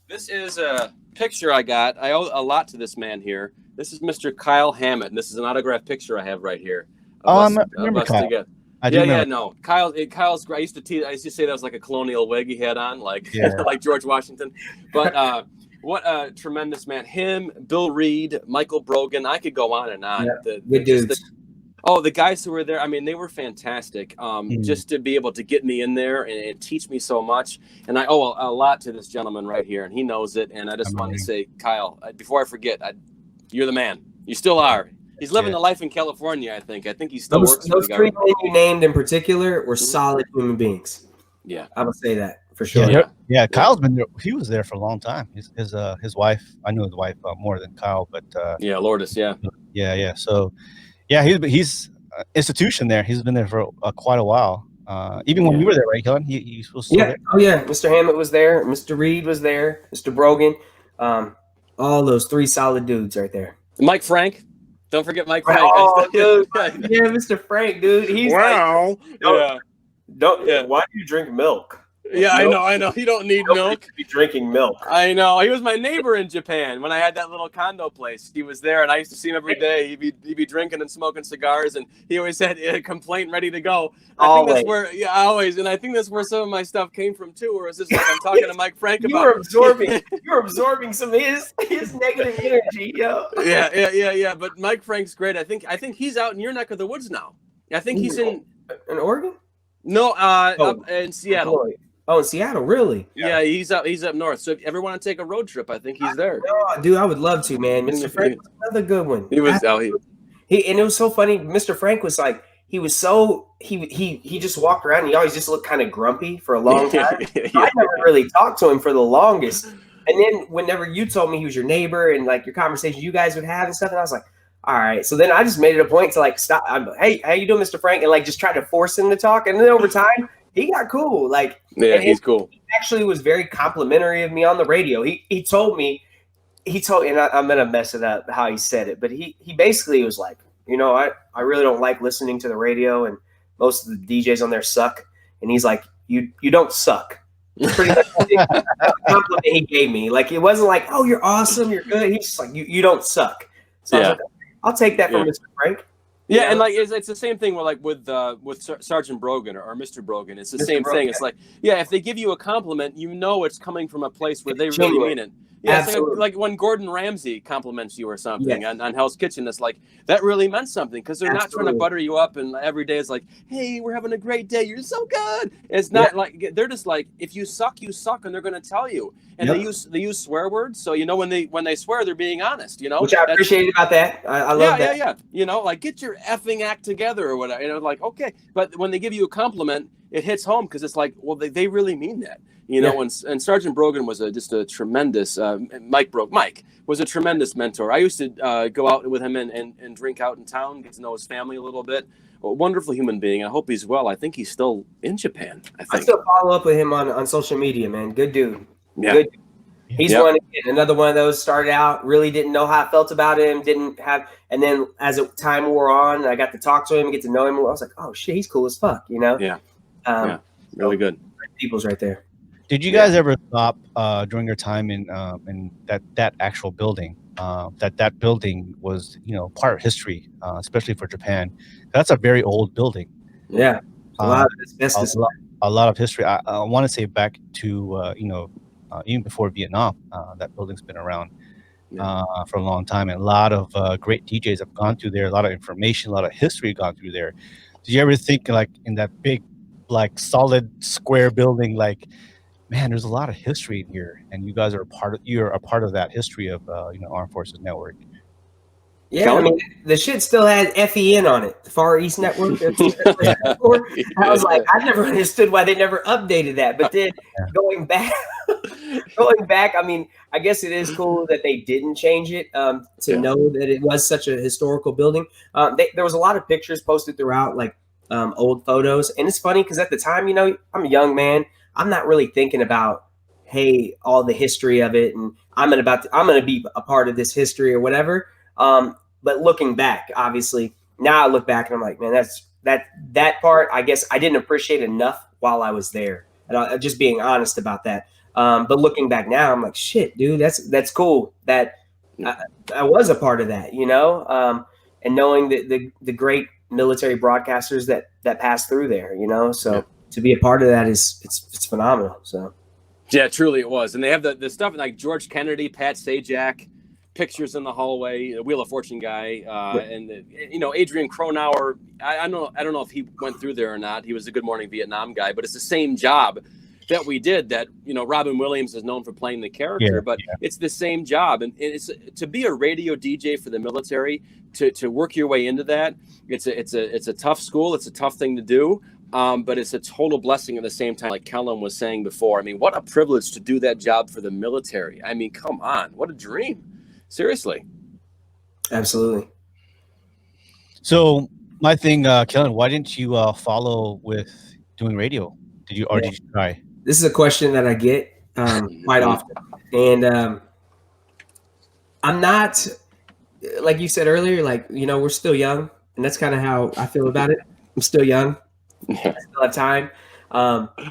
This is a picture I got. I owe a lot to this man here. This is Mr. Kyle Hammett, and this is an autographed picture I have right here. I remember Kyle. No. Kyle's great. I used to say that was like a colonial wig he had on, like George Washington. But what a tremendous man. Him, Bill Reed, Michael Brogan. I could go on and on. Yeah, good dudes. The guys who were there, I mean, they were fantastic. Just to be able to get me in there and teach me so much. And I owe a lot to this gentleman right here, and he knows it. And I just want to say, Kyle, before I forget, you're the man. You still are. He's living the life in California, I think. I think he still works. Those three men you named in particular were solid human beings. Yeah. I would say that for sure. Yeah, Kyle's been there. He was there for a long time. His wife, I knew his wife more than Kyle, but Lourdes, yeah. So he's institution there. He's been there for quite a while. Even when you were there, right, Kellen? He was still there. Oh yeah, Mr. Hammett was there. Mr. Reed was there. Mr. Brogan. All those three solid dudes right there. Mike Frank. Don't forget Mike Frank. Oh, dude. Yeah, Mr. Frank, dude. He's wow. Why do you drink milk? Yeah, I know. You don't need milk. To be drinking milk. I know. He was my neighbor in Japan when I had that little condo place. He was there, and I used to see him every day. He'd be drinking and smoking cigars, and he always had a complaint ready to go. I think that's where some of my stuff came from too. Or is this like I'm talking to Mike Frank about? You're absorbing some of his negative energy, yo. Yeah. But Mike Frank's great. I think he's out in your neck of the woods now. I think he's in Oregon. No, up in Seattle. Oh, in Seattle, really? Yeah, he's up north. So if you ever want to take a road trip, I think he's there. Dude, I would love to, man. Mr. Frank was another good one. He was he and it was so funny. Mr. Frank was like, he just walked around. And he always just looked kind of grumpy for a long time. I never really talked to him for the longest. And then whenever you told me he was your neighbor and like your conversations you guys would have and stuff, and I was like, all right. So then I just made it a point to like stop. Hey, how you doing, Mr. Frank? And like just try to force him to talk. And then over time, he got cool. Like, he's cool. He actually was very complimentary of me on the radio. He told me, and I'm gonna mess it up how he said it, but he basically was like, I really don't like listening to the radio, and most of the DJs on there suck. And he's like, you don't suck. Pretty much the compliment he gave me. Like it wasn't like, oh, you're awesome, you're good. He's just like, you don't suck. So I was like, I'll take that from Mr. Frank. Yeah, and like it's the same thing with Sergeant Brogan or Mr. Brogan. It's the same thing. It's like, if they give you a compliment, it's coming from a place where they really mean it. Yeah, it's like when Gordon Ramsay compliments you or something on Hell's Kitchen, it's like that really meant something because they're not trying to butter you up and every day it's like, hey, we're having a great day, you're so good. It's not like they're just like, if you suck, and they're going to tell you. And they use swear words, so when they swear, they're being honest. Which I appreciate about that. I love that. Yeah. Like get your effing act together or whatever. Like okay, but when they give you a compliment, it hits home because it's like, well, they really mean that, you know. And Sergeant Brogan was just a tremendous. Mike was a tremendous mentor. I used to go out with him and drink out in town, get to know his family a little bit. A wonderful human being. I hope he's well. I think he's still in Japan. I still follow up with him on social media, man. Good dude. Yeah. Good. He's another one of those. Started out, really didn't know how I felt about him. Didn't have, and then as time wore on, I got to talk to him, get to know him. I was like, oh shit, he's cool as fuck, you know. Yeah. Really good. People's right there. Did you guys ever stop during your time in that actual building? That building was, you know, part of history, especially for Japan. That's a very old building. Yeah, a lot of asbestos. A lot of history. I want to say back to you know, even before Vietnam, that building's been around for a long time, and a lot of great DJs have gone through there. A lot of information, a lot of history gone through there. Did you ever think, like, in that big, like, solid square building, like, man, there's a lot of history in here, and you guys are you're a part of that history of you know, Armed Forces Network. Yeah, I mean, the shit still had FEN on it, the Far East Network. I was like, I never understood why they never updated that. But then going back, I mean, I guess it is cool that they didn't change it to know that it was such a historical building. There was a lot of pictures posted throughout, like old photos. And it's funny because at the time, you know, I'm a young man. I'm not really thinking about, hey, all the history of it, and I'm gonna be a part of this history or whatever. But looking back, obviously, now I look back and I'm like, man, that part, I guess I didn't appreciate enough while I was there. And I'm just being honest about that. But looking back now, I'm like, shit, dude, that's cool that I was a part of that, you know, and knowing the great military broadcasters that passed through there, you know, so to be a part of that it's phenomenal. So. Yeah, truly it was. And they have the stuff like George Kennedy, Pat Sajak, pictures in the hallway, the Wheel of Fortune guy, and you know, Adrian Cronauer. I don't know if he went through there or not. He was a Good Morning Vietnam guy, but it's the same job that we did. That, you know, Robin Williams is known for playing the character, but it's the same job. And it's to be a radio DJ for the military, to work your way into that. It's a tough school. It's a tough thing to do. But it's a total blessing at the same time, like Kellen was saying before. I mean, what a privilege to do that job for the military. I mean, come on, what a dream. Seriously. Absolutely. So my thing, Kellen, why didn't you follow with doing radio? Did you try? This is a question that I get quite often. And I'm not, like you said earlier, like, you know, we're still young. And that's kind of how I feel about it. I'm still young. I still have time.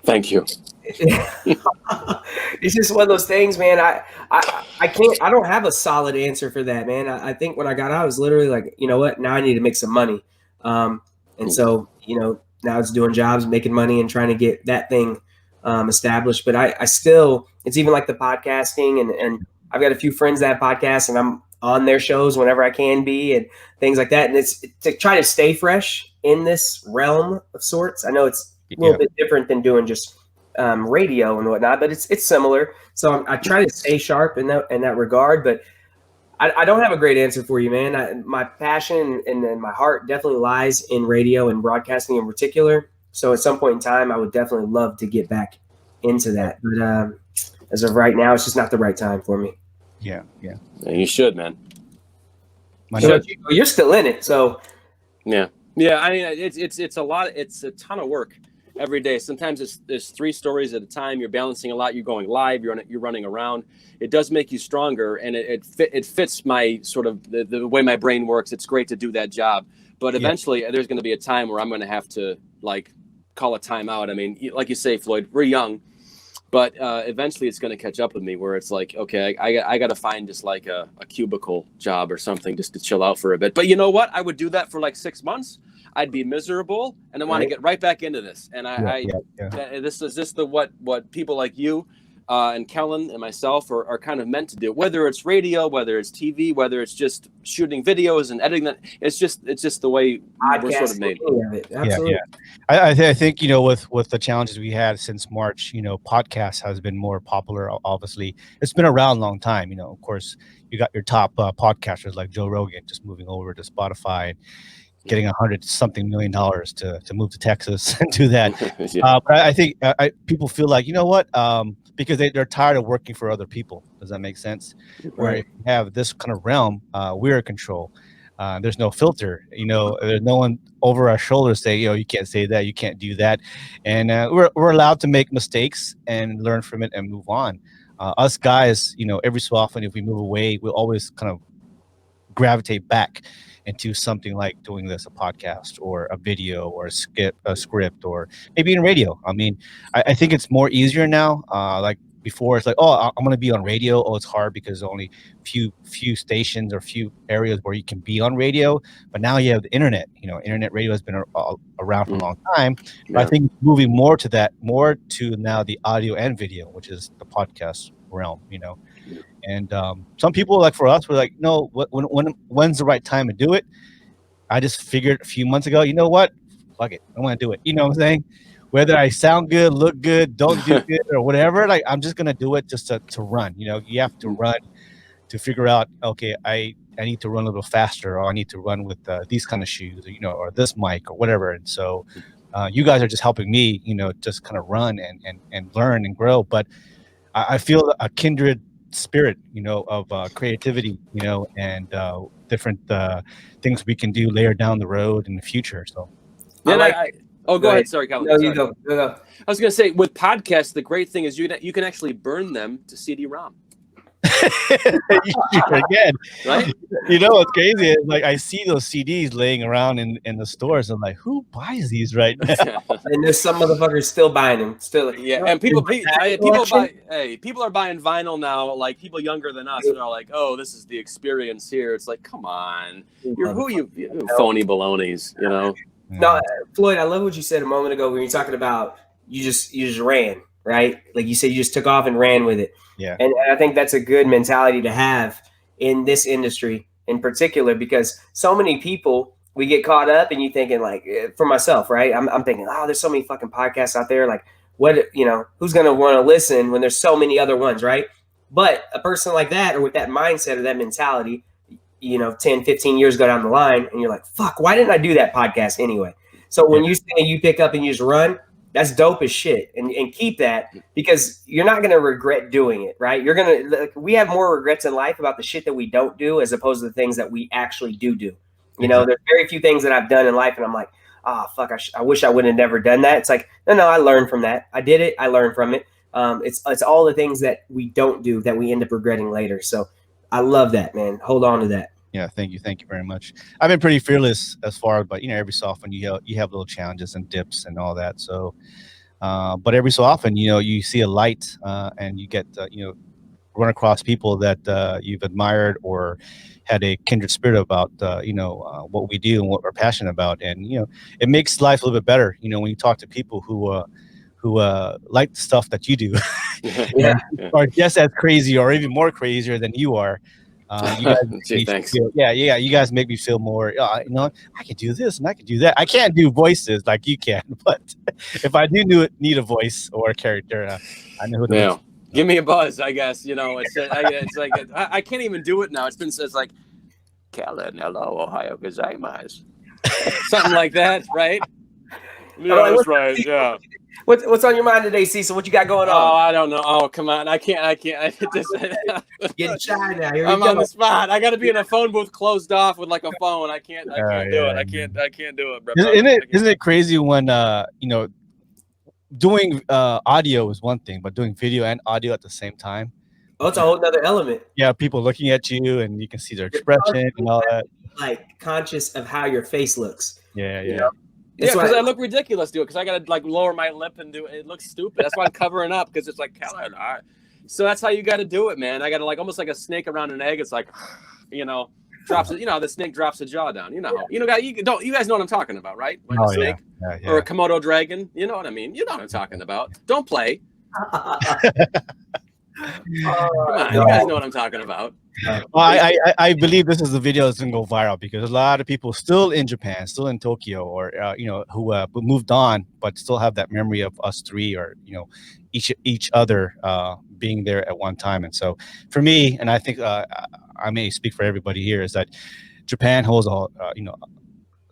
Thank you. It's just one of those things, man. I don't have a solid answer for that, man. I think when I got out, I was literally like, you know what, now I need to make some money. And so, you know, now it's doing jobs, making money, and trying to get that thing established. But I still, it's even like the podcasting, and I've got a few friends that have podcasts, and I'm on their shows whenever I can be, and things like that. And it's to try to stay fresh in this realm of sorts. I know it's a little bit different than doing just radio and whatnot, but it's similar. So I try to stay sharp in that regard, but I don't have a great answer for you, man. My passion and my heart definitely lies in radio and broadcasting in particular. So at some point in time, I would definitely love to get back into that. But as of right now, it's just not the right time for me. Yeah. You should, man. So you're still in it, so yeah. I mean, it's a lot. It's a ton of work every day. Sometimes there's 3 stories at a time. You're balancing a lot. You're going live. You're running around. It does make you stronger, and it fits my sort of the way my brain works. It's great to do that job, but eventually there's going to be a time where I'm going to have to, like, call a timeout. I mean, like you say, Floyd, we're young, but eventually it's going to catch up with me where it's like, okay, I got to find just like a cubicle job or something just to chill out for a bit. But you know what? I would do that for like 6 months. I'd be miserable, and I want to get right back into this. And this is just what people like you and Kellen and myself are kind of meant to do. Whether it's radio, whether it's TV, whether it's just shooting videos and editing that, it's just the way we're sort of made. Absolutely. I think, you know, with the challenges we had since March, you know, podcast has been more popular. Obviously, it's been around a long time. You know, of course, you got your top podcasters like Joe Rogan just moving over to Spotify. getting $100-something million to move to Texas and do that. Yeah. But I think people feel like, you know what, because they're tired of working for other people. Does that make sense? Where if you have this kind of realm, we're in control. There's no filter, there's no one over our shoulders say, you can't say that, you can't do that. And we're allowed to make mistakes and learn from it and move on. Us guys, every so often, if we move away, we'll always kind of gravitate back into something like doing this, a podcast or a video or a script, or maybe in radio. I mean, I think it's more easier now. Like before, it's like, oh, I'm going to be on radio. Oh, it's hard because there's only few stations or few areas where you can be on radio. But now you have the internet. Internet radio has been around for a long time. But I think moving more to now the audio and video, which is the podcast realm. And some people, like for us, were like, no, when's the right time to do it? I just figured a few months ago, you know what? Fuck it. I want to do it. You know what I'm saying? Whether I sound good, look good, don't do good, or whatever, like I'm just going to do it just to run. You have to run to figure out, okay, I need to run a little faster, or I need to run with these kind of shoes, or this mic or whatever. And so you guys are just helping me, just kind of run and learn and grow. But I feel a kindred spirit, of creativity, and different things we can do later down the road in the future. So, go ahead. Sorry, Kellen. No, you go. I was going to say, with podcasts, the great thing is you can actually burn them to CD-ROM. Again, right? What's crazy is, like, I see those CDs laying around in the stores. I'm like, who buys these right now? And there's some motherfuckers still buying them. Yeah, and people are buying vinyl now. Like people younger than us, and are like, oh, this is the experience here. It's like, come on, you phony balonies, No, Floyd, I love what you said a moment ago when you're talking about you just ran, right? Like you said, you just took off and ran with it. Yeah. And I think that's a good mentality to have in this industry in particular, because so many people, we get caught up and you thinking, like, for myself, right? I'm thinking, oh, there's so many fucking podcasts out there. Like, what, who's going to want to listen when there's so many other ones, right? But a person like that, or with that mindset or that mentality, 10, 15 years go down the line and you're like, fuck, why didn't I do that podcast anyway? So when you say you pick up and you just run, that's dope as shit. And keep that, because you're not going to regret doing it, right? We have more regrets in life about the shit that we don't do as opposed to the things that we actually do. There's very few things that I've done in life and I'm like, fuck, I wish I would have never done that. It's like, no, I learned from that. I did it. I learned from it. It's all the things that we don't do that we end up regretting later. So I love that, man. Hold on to that. Yeah, thank you very much. I've been pretty fearless as far, but every so often you have little challenges and dips and all that. So, but every so often you see a light and you get run across people that you've admired or had a kindred spirit about what we do and what we're passionate about, and it makes life a little bit better. When you talk to people who like the stuff that you do, are just as crazy or even more crazier than you are. You guys thanks. You guys make me feel more, I can do this and I can do that. I can't do voices like you can, but if I do need a voice or a character, I know who to do. Give me a buzz, I guess. It's like I can't even do it now. It's like, Kellen, hello, Ohio gozaimasu. Something like that, right? Yeah, that's right. Yeah. What's on your mind today, Cecil? What you got going on? Oh, I don't know. Oh, come on. I can't. Getting shy now. I'm on the spot. I got to be in a phone booth closed off with like a phone. I can't do it. I can't do it, bro. Isn't it crazy when doing audio is one thing, but doing video and audio at the same time? Oh, it's a whole nother element. Yeah, people looking at you and you can see their expression and all that. Like conscious of how your face looks. Yeah. Yeah, because I look ridiculous, dude. Because I gotta like lower my lip and do it. It looks stupid. That's why I'm covering up, because it's like, Kellen. So that's how you got to do it, man. I got to like almost like a snake around an egg. It's like, drops it. The snake drops the jaw down. You guys know what I'm talking about, right? Like a snake or a Komodo dragon. You know what I mean? You know what I'm talking about. Don't play. Come on, you guys know what I'm talking about. Well, I believe this is the video that's gonna go viral, because a lot of people still in Japan, still in Tokyo, or who moved on but still have that memory of us three, or each other being there at one time. And so for me, and I think I may speak for everybody here, is that Japan holds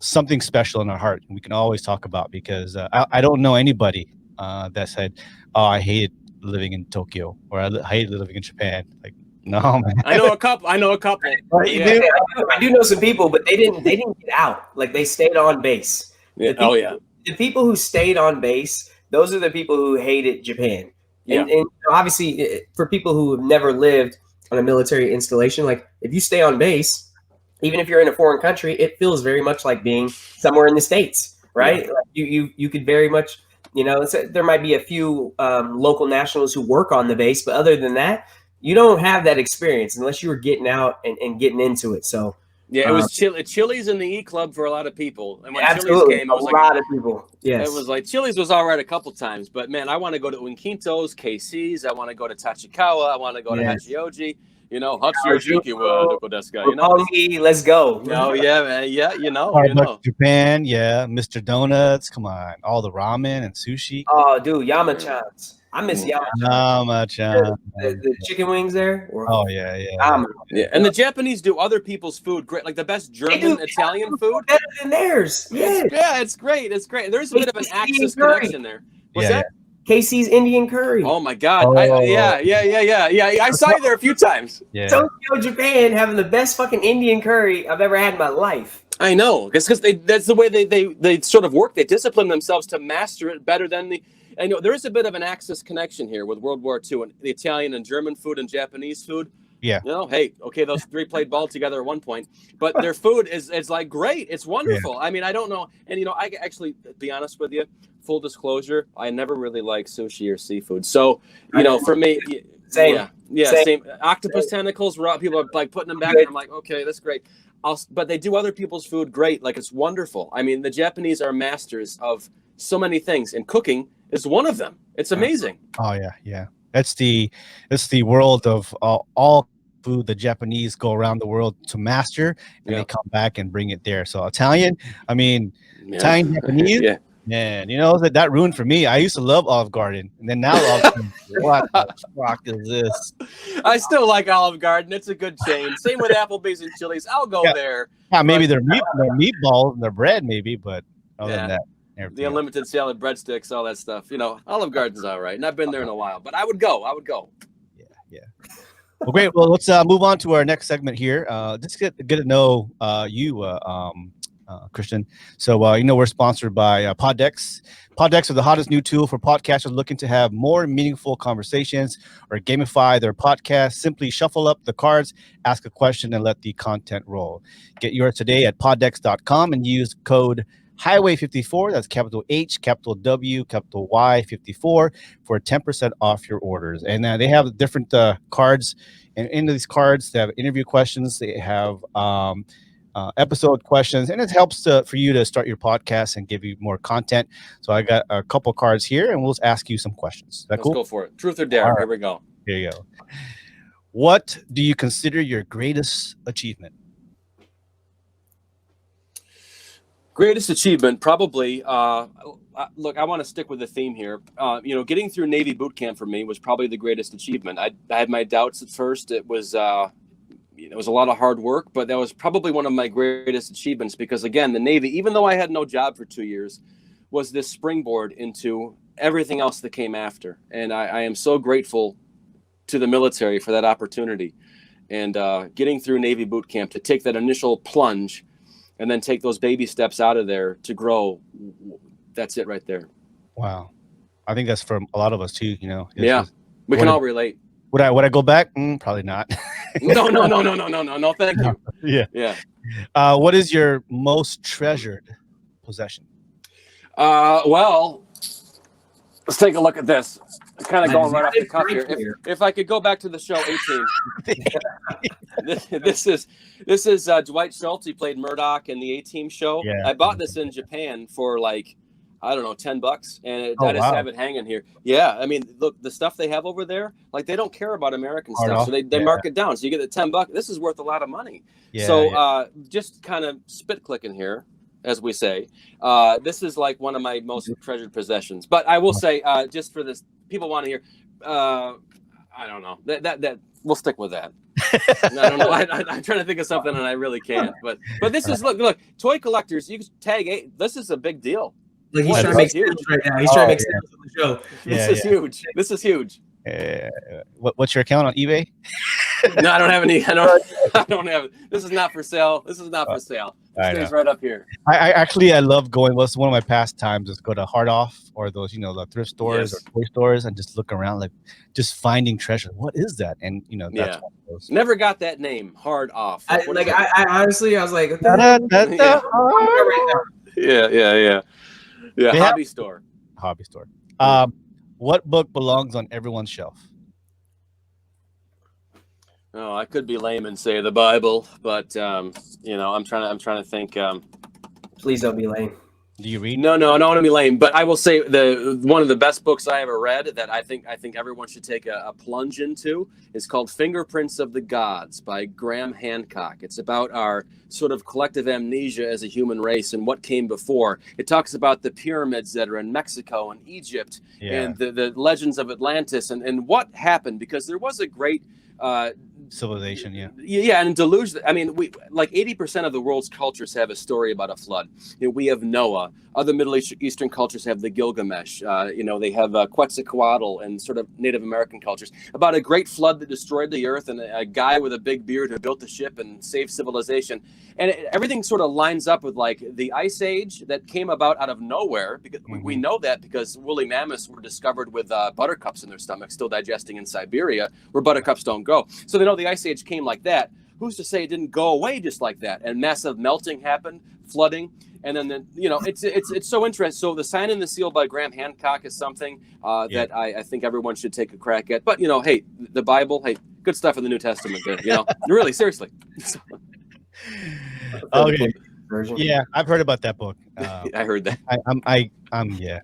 something special in our heart. We can always talk about because I don't know anybody that said, "Oh, I hated living in Tokyo," or "I hated living in Japan." Like, no, man. I know a couple. Right, you Yeah. do? I do know some people, but they didn't get out. Like they stayed on base. Yeah. The people, Oh yeah. The people who stayed on base, those are the people who hated Japan. Yeah. And obviously, for people who have never lived on a military installation, like if you stay on base, even if you're in a foreign country, it feels very much like being somewhere in the States, right? Yeah. Like you could very much, there might be a few local nationals who work on the base, but other than that, you don't have that experience unless you were getting out and getting into it. So yeah, it was Chili's in the E Club for a lot of people, and when absolutely, Chili's came, it was a lot of people. Yes, it was like Chili's was all right a couple times, but man, I want to go to Unquinto's, KC's. I want to go to Tachikawa. I want to go to HWY. Hachioji desu ka, let's go. Oh yeah, man. Yeah, Starbucks Japan, yeah. Mr. Donuts, come on. All the ramen and sushi. Oh, dude, Yama-chan's. I miss Yama-chan. The chicken wings there. Oh yeah, yeah. Yeah, and the Japanese do other people's food great, like the best German, Italian food. Better than theirs. Yeah, it's great. It's great. There's a bit of an Axis connection there. What's that? Casey's Indian curry. Oh my God! Yeah. I saw you there a few times. Yeah. Tokyo, Japan, having the best fucking Indian curry I've ever had in my life. I know, because that's the way they sort of work. They discipline themselves to master it better than the. I know there is a bit of an Axis connection here with World War II and the Italian and German food and Japanese food. Yeah. Hey, okay, those three played ball together at one point, but their food is like great. It's wonderful. Yeah. I mean, I don't know, and I actually, be honest with you, full disclosure, I never really like sushi or seafood. So for me, same. Octopus tentacles, people are like putting them back, and I'm like, okay, that's great. But they do other people's food great. Like it's wonderful. I mean, the Japanese are masters of so many things, and cooking is one of them. It's amazing. Oh yeah. That's the world of all food the Japanese go around the world to master, and they come back and bring it there. So Italian, Italian, Japanese, man, that ruined for me. I used to love Olive Garden, and then now what the fuck is this? I still like Olive Garden. It's a good chain. Same with Applebee's and Chili's. I'll go there. Yeah, maybe their meatballs and their bread, maybe, but other than that. The unlimited salad, breadsticks, all that stuff. Olive Garden's all right. And I've been there in a while, but I would go. Yeah. Well, great. Well, let's move on to our next segment here. Just get to know you, Christian. So, we're sponsored by Poddex. Poddex are the hottest new tool for podcasters looking to have more meaningful conversations or gamify their podcast. Simply shuffle up the cards, ask a question, and let the content roll. Get yours today at poddex.com and use code HWY54, that's capital H, capital W, capital Y 54 for 10% off your orders. And they have different cards, and in these cards they have interview questions, they have episode questions, and it helps for you to start your podcast and give you more content. So I got a couple cards here, and we'll ask you some questions. Is that Let's cool? Go for it. Truth or dare. Right. Here we go. Here you go. What do you consider your greatest achievement? Greatest achievement, probably. Look, I want to stick with the theme here. Getting through Navy boot camp for me was probably the greatest achievement. I had my doubts at first. It was a lot of hard work, but that was probably one of my greatest achievements because, again, the Navy, even though I had no job for 2 years, was this springboard into everything else that came after. And I am so grateful to the military for that opportunity. And getting through Navy boot camp to take that initial plunge and then take those baby steps out of there to grow. That's it right there. Wow. I think that's for a lot of us too, We can all relate. Would I go back? Probably not. No, thank you. Yeah. What is your most treasured possession? Well, let's take a look at this. Kind of going right off the cuff here. If I could go back to the show 18. This is Dwight Schultz. He played Murdoch in the A-Team show. Yeah. I bought this in Japan for $10, and I just have it hanging here. Yeah, I mean, look, the stuff they have over there, they don't care about American stuff, so they mark it down. So you get the $10. This is worth a lot of money. Yeah, so just kind of spit clicking here, as we say. This is like one of my most treasured possessions. But I will say, just for this, people want to hear. I don't know. That we'll stick with that. I don't know. I'm trying to think of something and I really can't. But this is look. Toy collectors, you can tag 8. This is a big deal. Like he's Boy, trying to make sales right now. He's trying to make sales on the show. This is huge. This is huge. What's your account on eBay? No, I don't have any. I don't have. This is not for sale. This is not for sale. It stays right up here. I love going. What's one of my pastimes is go to Hard Off or those, the thrift stores or toy stores and just look around, like just finding treasure. What is that? And that's one of those. Never got that name, Hard Off. I honestly, I was like, yeah. Hobby store. What book belongs on everyone's shelf? Oh, I could be lame and say the Bible, but I'm trying to think. Please don't be lame. Do you read? No, I don't want to be lame, but I will say one of the best books I ever read that I think everyone should take a plunge into is called Fingerprints of the Gods by Graham Hancock. It's about our sort of collective amnesia as a human race and what came before. It talks about the pyramids that are in Mexico and Egypt and the legends of Atlantis and what happened, because there was a great civilization, and delusion. I mean, we like 80% of the world's cultures have a story about a flood. We have Noah. Other Middle Eastern cultures have the Gilgamesh. They have Quetzalcoatl and sort of Native American cultures about a great flood that destroyed the earth and a guy with a big beard who built the ship and saved civilization. And everything sort of lines up with like the Ice Age that came about out of nowhere, because we know that because woolly mammoths were discovered with buttercups in their stomachs, still digesting in Siberia, where buttercups don't go. So they know the Ice Age came like that. Who's to say it didn't go away just like that? And massive melting happened, flooding. And then, it's so interesting. So the Sign and the Seal by Graham Hancock is something that I think everyone should take a crack at. But, hey, the Bible, good stuff in the New Testament there, really, seriously. Okay. Yeah, I've heard about that book. I heard that.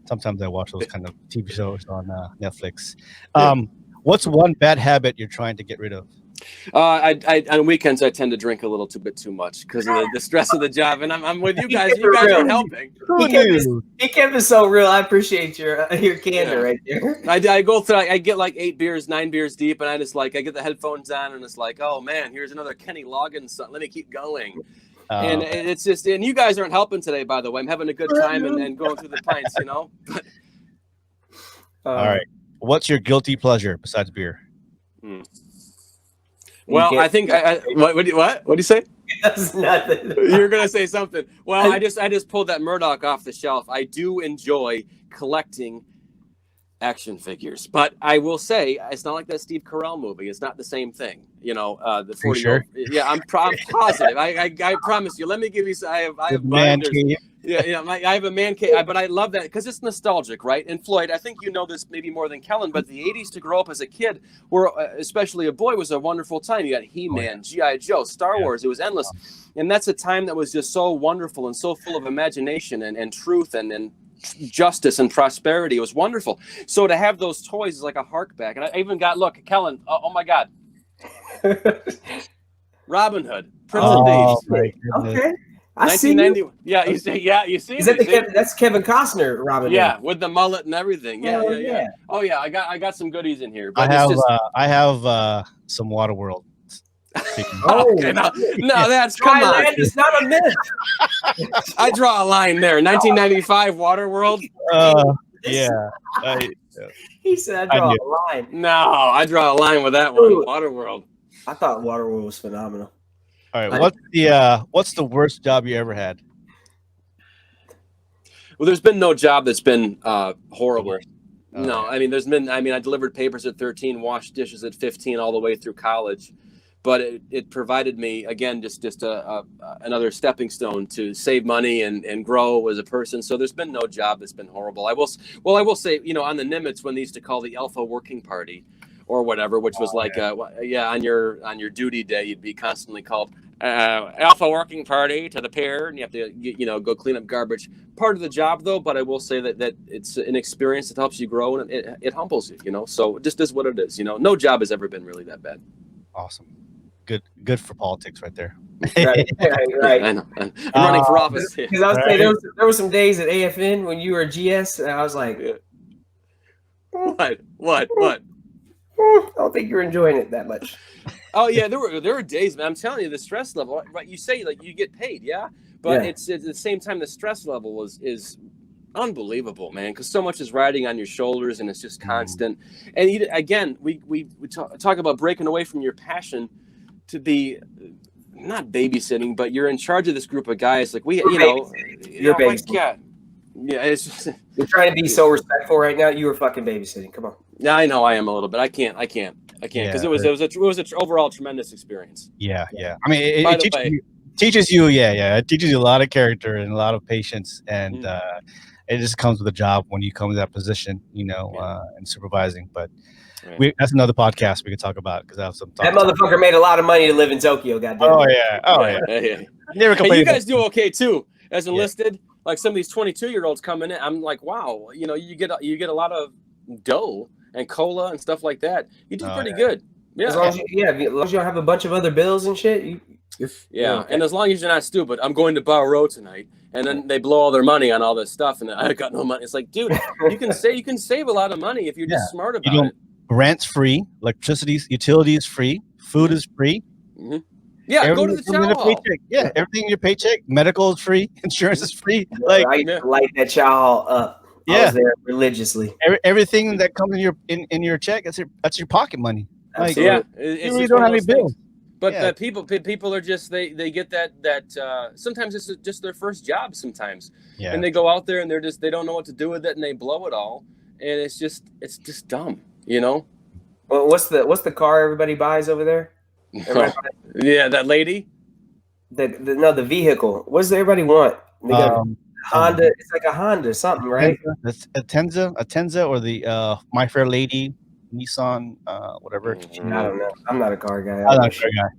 Sometimes I watch those kind of TV shows on Netflix. What's one bad habit you're trying to get rid of? On weekends I tend to drink a little bit too much because of the stress of the job, and I'm with you guys. You guys aren't helping. He kept it so real. I appreciate your candor right there. I go through. I get like 8 beers, 9 beers deep, and I just I get the headphones on, and it's like, oh man, here's another Kenny Loggins song. Let me keep going. And it's just, and you guys aren't helping today, by the way. I'm having a good time and going through the pints, All right. What's your guilty pleasure besides beer? Well, I think what do you say? That's nothing. You're gonna say something. Well, I just pulled that Murdoch off the shelf. I do enjoy collecting action figures, but I will say it's not like that Steve Carell movie. It's not the same thing. The 40. Sure? Yeah, I'm positive. I promise you. Let me give you. I have man binders. cave. I have a man cave, but I love that because it's nostalgic, right? And Floyd, I think you know this maybe more than Kellen, but the 80s to grow up as a kid, were especially a boy, was a wonderful time. You got He-Man, G.I. Joe, Star Wars. It was endless, and that's a time that was just so wonderful and so full of imagination and truth and justice and prosperity. It was wonderful. So to have those toys is like a hark back. And I even got, look, Kellen, oh my God. Robin Hood, Prince of Thieves. Okay. I 1990. Yeah, you see. Is that that's Kevin Costner, Robin Hood? Yeah, with the mullet and everything. Yeah. Oh yeah, I got some goodies in here. But I have some Waterworld. Okay, no, that's come on. It's not a myth. I draw a line there. 1995 Waterworld. He said I draw a line. No, I draw a line with that one. Waterworld. I thought Waterworld was phenomenal. All right, what's the worst job you ever had? Well, there's been no job that's been horrible. No, I mean, I delivered papers at 13, washed dishes at 15, all the way through college. But it provided me, again, just another stepping stone to save money and grow as a person. So there's been no job that's been horrible. I will say, on the Nimitz, when they used to call the Alpha Working Party or whatever, which was on your duty day, you'd be constantly called Alpha Working Party to the pier, and you have to go clean up garbage. Part of the job, though, but I will say that it's an experience that helps you grow, and it humbles you. So it just is what it is. No job has ever been really that bad. Awesome. Good for politics right there. Right. I know. I'm running for office. Because I was saying there were some days at AFN when you were a GS, and I was like, what? I don't think you're enjoying it that much. Oh yeah, there were days, man. I'm telling you, the stress level. Right, you say like you get paid, yeah, but it's at the same time the stress level is unbelievable, man. Because so much is riding on your shoulders, and it's just constant. And again, we talk about breaking away from your passion to be not babysitting, but you're in charge of this group of guys. Like you're babysitting. God. Yeah, it's just, you're trying to be so respectful right now. You were fucking babysitting. Come on. Yeah, I know I am a little bit. I can't because it was an overall tremendous experience. Yeah. I mean, it teaches you. It teaches you a lot of character and a lot of patience, and it just comes with a job when you come to that position, and supervising. But that's another podcast we could talk about because I have some. That motherfucker made a lot of money to live in Tokyo. Goddamn. Oh yeah. Never complained. You guys do okay too as enlisted. Like some of these 22-year-olds coming in, I'm like, wow, you get a lot of dough and cola and stuff like that. You do pretty good. Yeah. As long as you don't have a bunch of other bills and shit. And as long as you're not stupid, I'm going to Barrow tonight, and then they blow all their money on all this stuff, and I got no money. It's like, dude, you can save a lot of money if you're just smart about it. Rent's free, electricity, utilities free, food is free. Mm-hmm. Yeah, go to the chow hall. Yeah, everything in your paycheck, medical is free, insurance is free. I light that chow hall up. I was there religiously. Everything that comes in your check, that's your pocket money. Like, you really don't have any bills. But people are just they get that sometimes it's just their first job sometimes, and they go out there and they don't know what to do with it and they blow it all, and it's just dumb, Well, what's the car everybody buys over there? Yeah, that lady. The vehicle. What does everybody want? They got Honda. It's like a Honda something, right? A Tenza, or the My Fair Lady, Nissan, whatever. I don't know. I'm not a car guy. I'm not a car guy.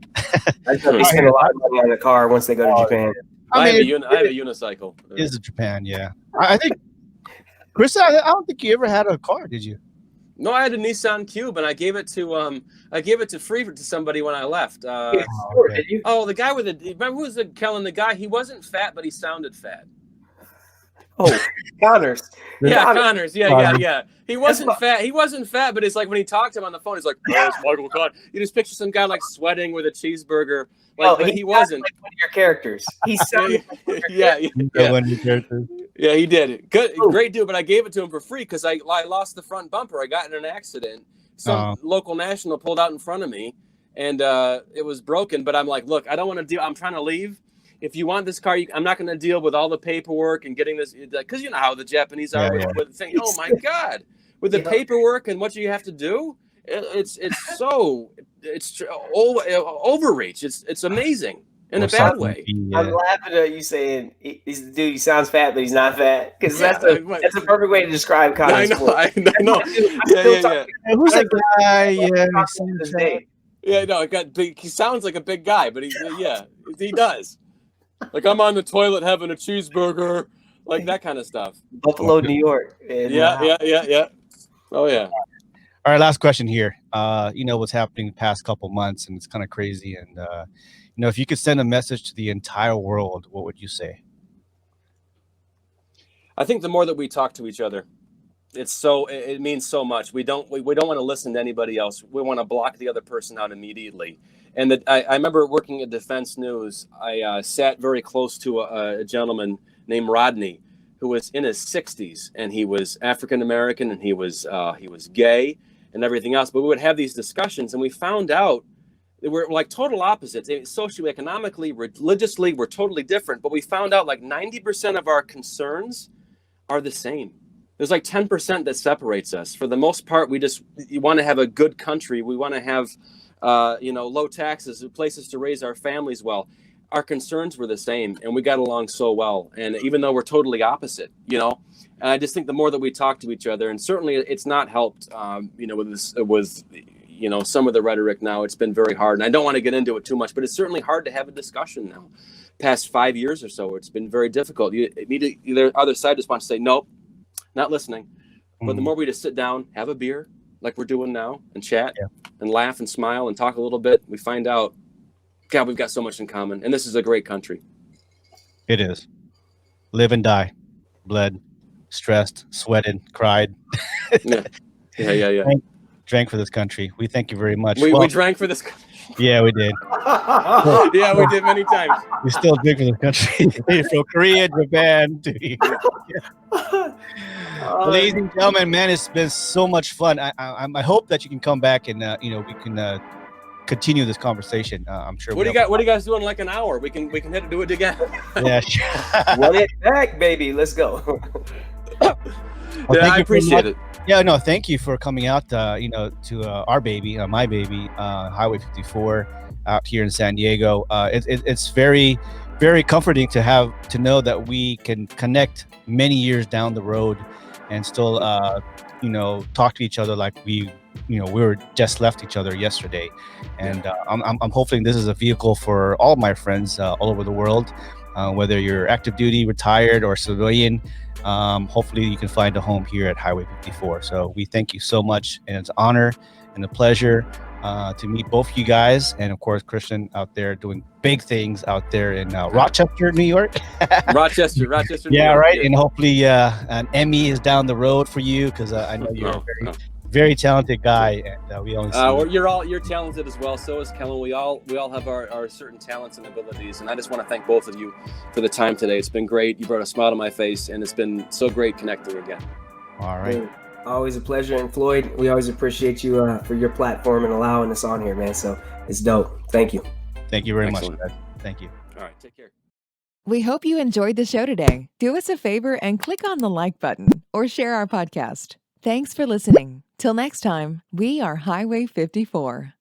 I spend a lot of money on a car once they go to Japan. I have a unicycle. It is Japan, yeah. I think, Chris, I don't think you ever had a car, did you? No, I had a Nissan Cube, and I gave it to free to somebody when I left. The guy with remember who was the Kellen? The guy, he wasn't fat, but he sounded fat. Oh, Connors. Yeah, Connors. Yeah. He wasn't fat. He wasn't fat, but it's like when he talked to him on the phone, he's like, "Oh, it's Michael Connors." You just picture some guy like sweating with a cheeseburger. Like, but he wasn't. Like one of your characters. He sounded like one of your characters. Yeah, he did. Good, great dude. But I gave it to him for free because I lost the front bumper. I got in an accident. Some local national pulled out in front of me, and it was broken. But I'm like, look, I don't want to deal. I'm trying to leave. If you want this car, I'm not going to deal with all the paperwork and getting this, because you know how the Japanese are with saying, "Oh my God," with the paperwork and what you have to do. It's overreach. It's amazing in a bad way. I'm laughing at you saying he sounds fat, but he's not fat, because that's a perfect way to describe Connors. I know. Yeah. Who's that guy? He sounds like a big guy, but he does. Like, I'm on the toilet having a cheeseburger, like that kind of stuff. Buffalo, New York. Yeah. Oh yeah. All right, last question here. What's happening the past couple months, and it's kind of crazy. And if you could send a message to the entire world, what would you say? I think the more that we talk to each other, it means so much. We don't want to listen to anybody else. We want to block the other person out immediately. And I remember working at Defense News. I sat very close to a gentleman named Rodney, who was in his 60s, and he was African American, and he was gay and everything else. But we would have these discussions, and we found out that we're like total opposites. Socioeconomically, religiously, we're totally different. But we found out like 90% of our concerns are the same. There's like 10% that separates us. For the most part, you want to have a good country. We want to have low taxes, places to raise our families well. Our concerns were the same, and we got along so well. And even though we're totally opposite, and I just think the more that we talk to each other, and certainly it's not helped, with some of the rhetoric now, it's been very hard. And I don't want to get into it too much, but it's certainly hard to have a discussion now. Past 5 years or so, it's been very difficult. Either other side just wants to say, nope, not listening. But the more we just sit down, have a beer, like we're doing now, and chat and laugh and smile and talk a little bit, we find out, God, we've got so much in common. And this is a great country. It is. Live and die. Bled, stressed, sweated, cried. Yeah. drank for this country. We thank you very much. We drank for this. Yeah, we did. Yeah, we did many times. We still drink for this country. From Korea, Japan to ladies and gentlemen, man, it's been so much fun. I hope that you can come back and we can continue this conversation. I'm sure. What do you guys do in like an hour? We can hit it, do it together. Yeah, sure. Run it back, baby. Let's go. Yeah, I appreciate it. Yeah, no, thank you for coming out, to our baby, my baby, Highway 54, out here in San Diego. It's very, very comforting to know that we can connect many years down the road, and still, talk to each other like we were just left each other yesterday. And I'm hoping this is a vehicle for all of my friends all over the world, whether you're active duty, retired, or civilian. Hopefully you can find a home here at Highway 54. So we thank you so much, and it's an honor and a pleasure to meet both you guys, and of course Christian out there doing big things out there in Rochester, New York. Rochester. New Yeah, York, right. yeah. And hopefully an Emmy is down the road for you, because I know you're a very talented guy, and we only see You're talented as well. So is Kellen. We all have our certain talents and abilities, and I just want to thank both of you for the time today. It's been great. You brought a smile to my face, and it's been so great connecting again. All right. Always a pleasure. And Floyd, we always appreciate you for your platform and allowing us on here, man. So it's dope. Thank you. Thank you very Excellent. much, guys. Thank you. All right, take care. We hope you enjoyed the show today. Do us a favor and click on the like button or share our podcast. Thanks for listening. Till next time, we are Highway 54.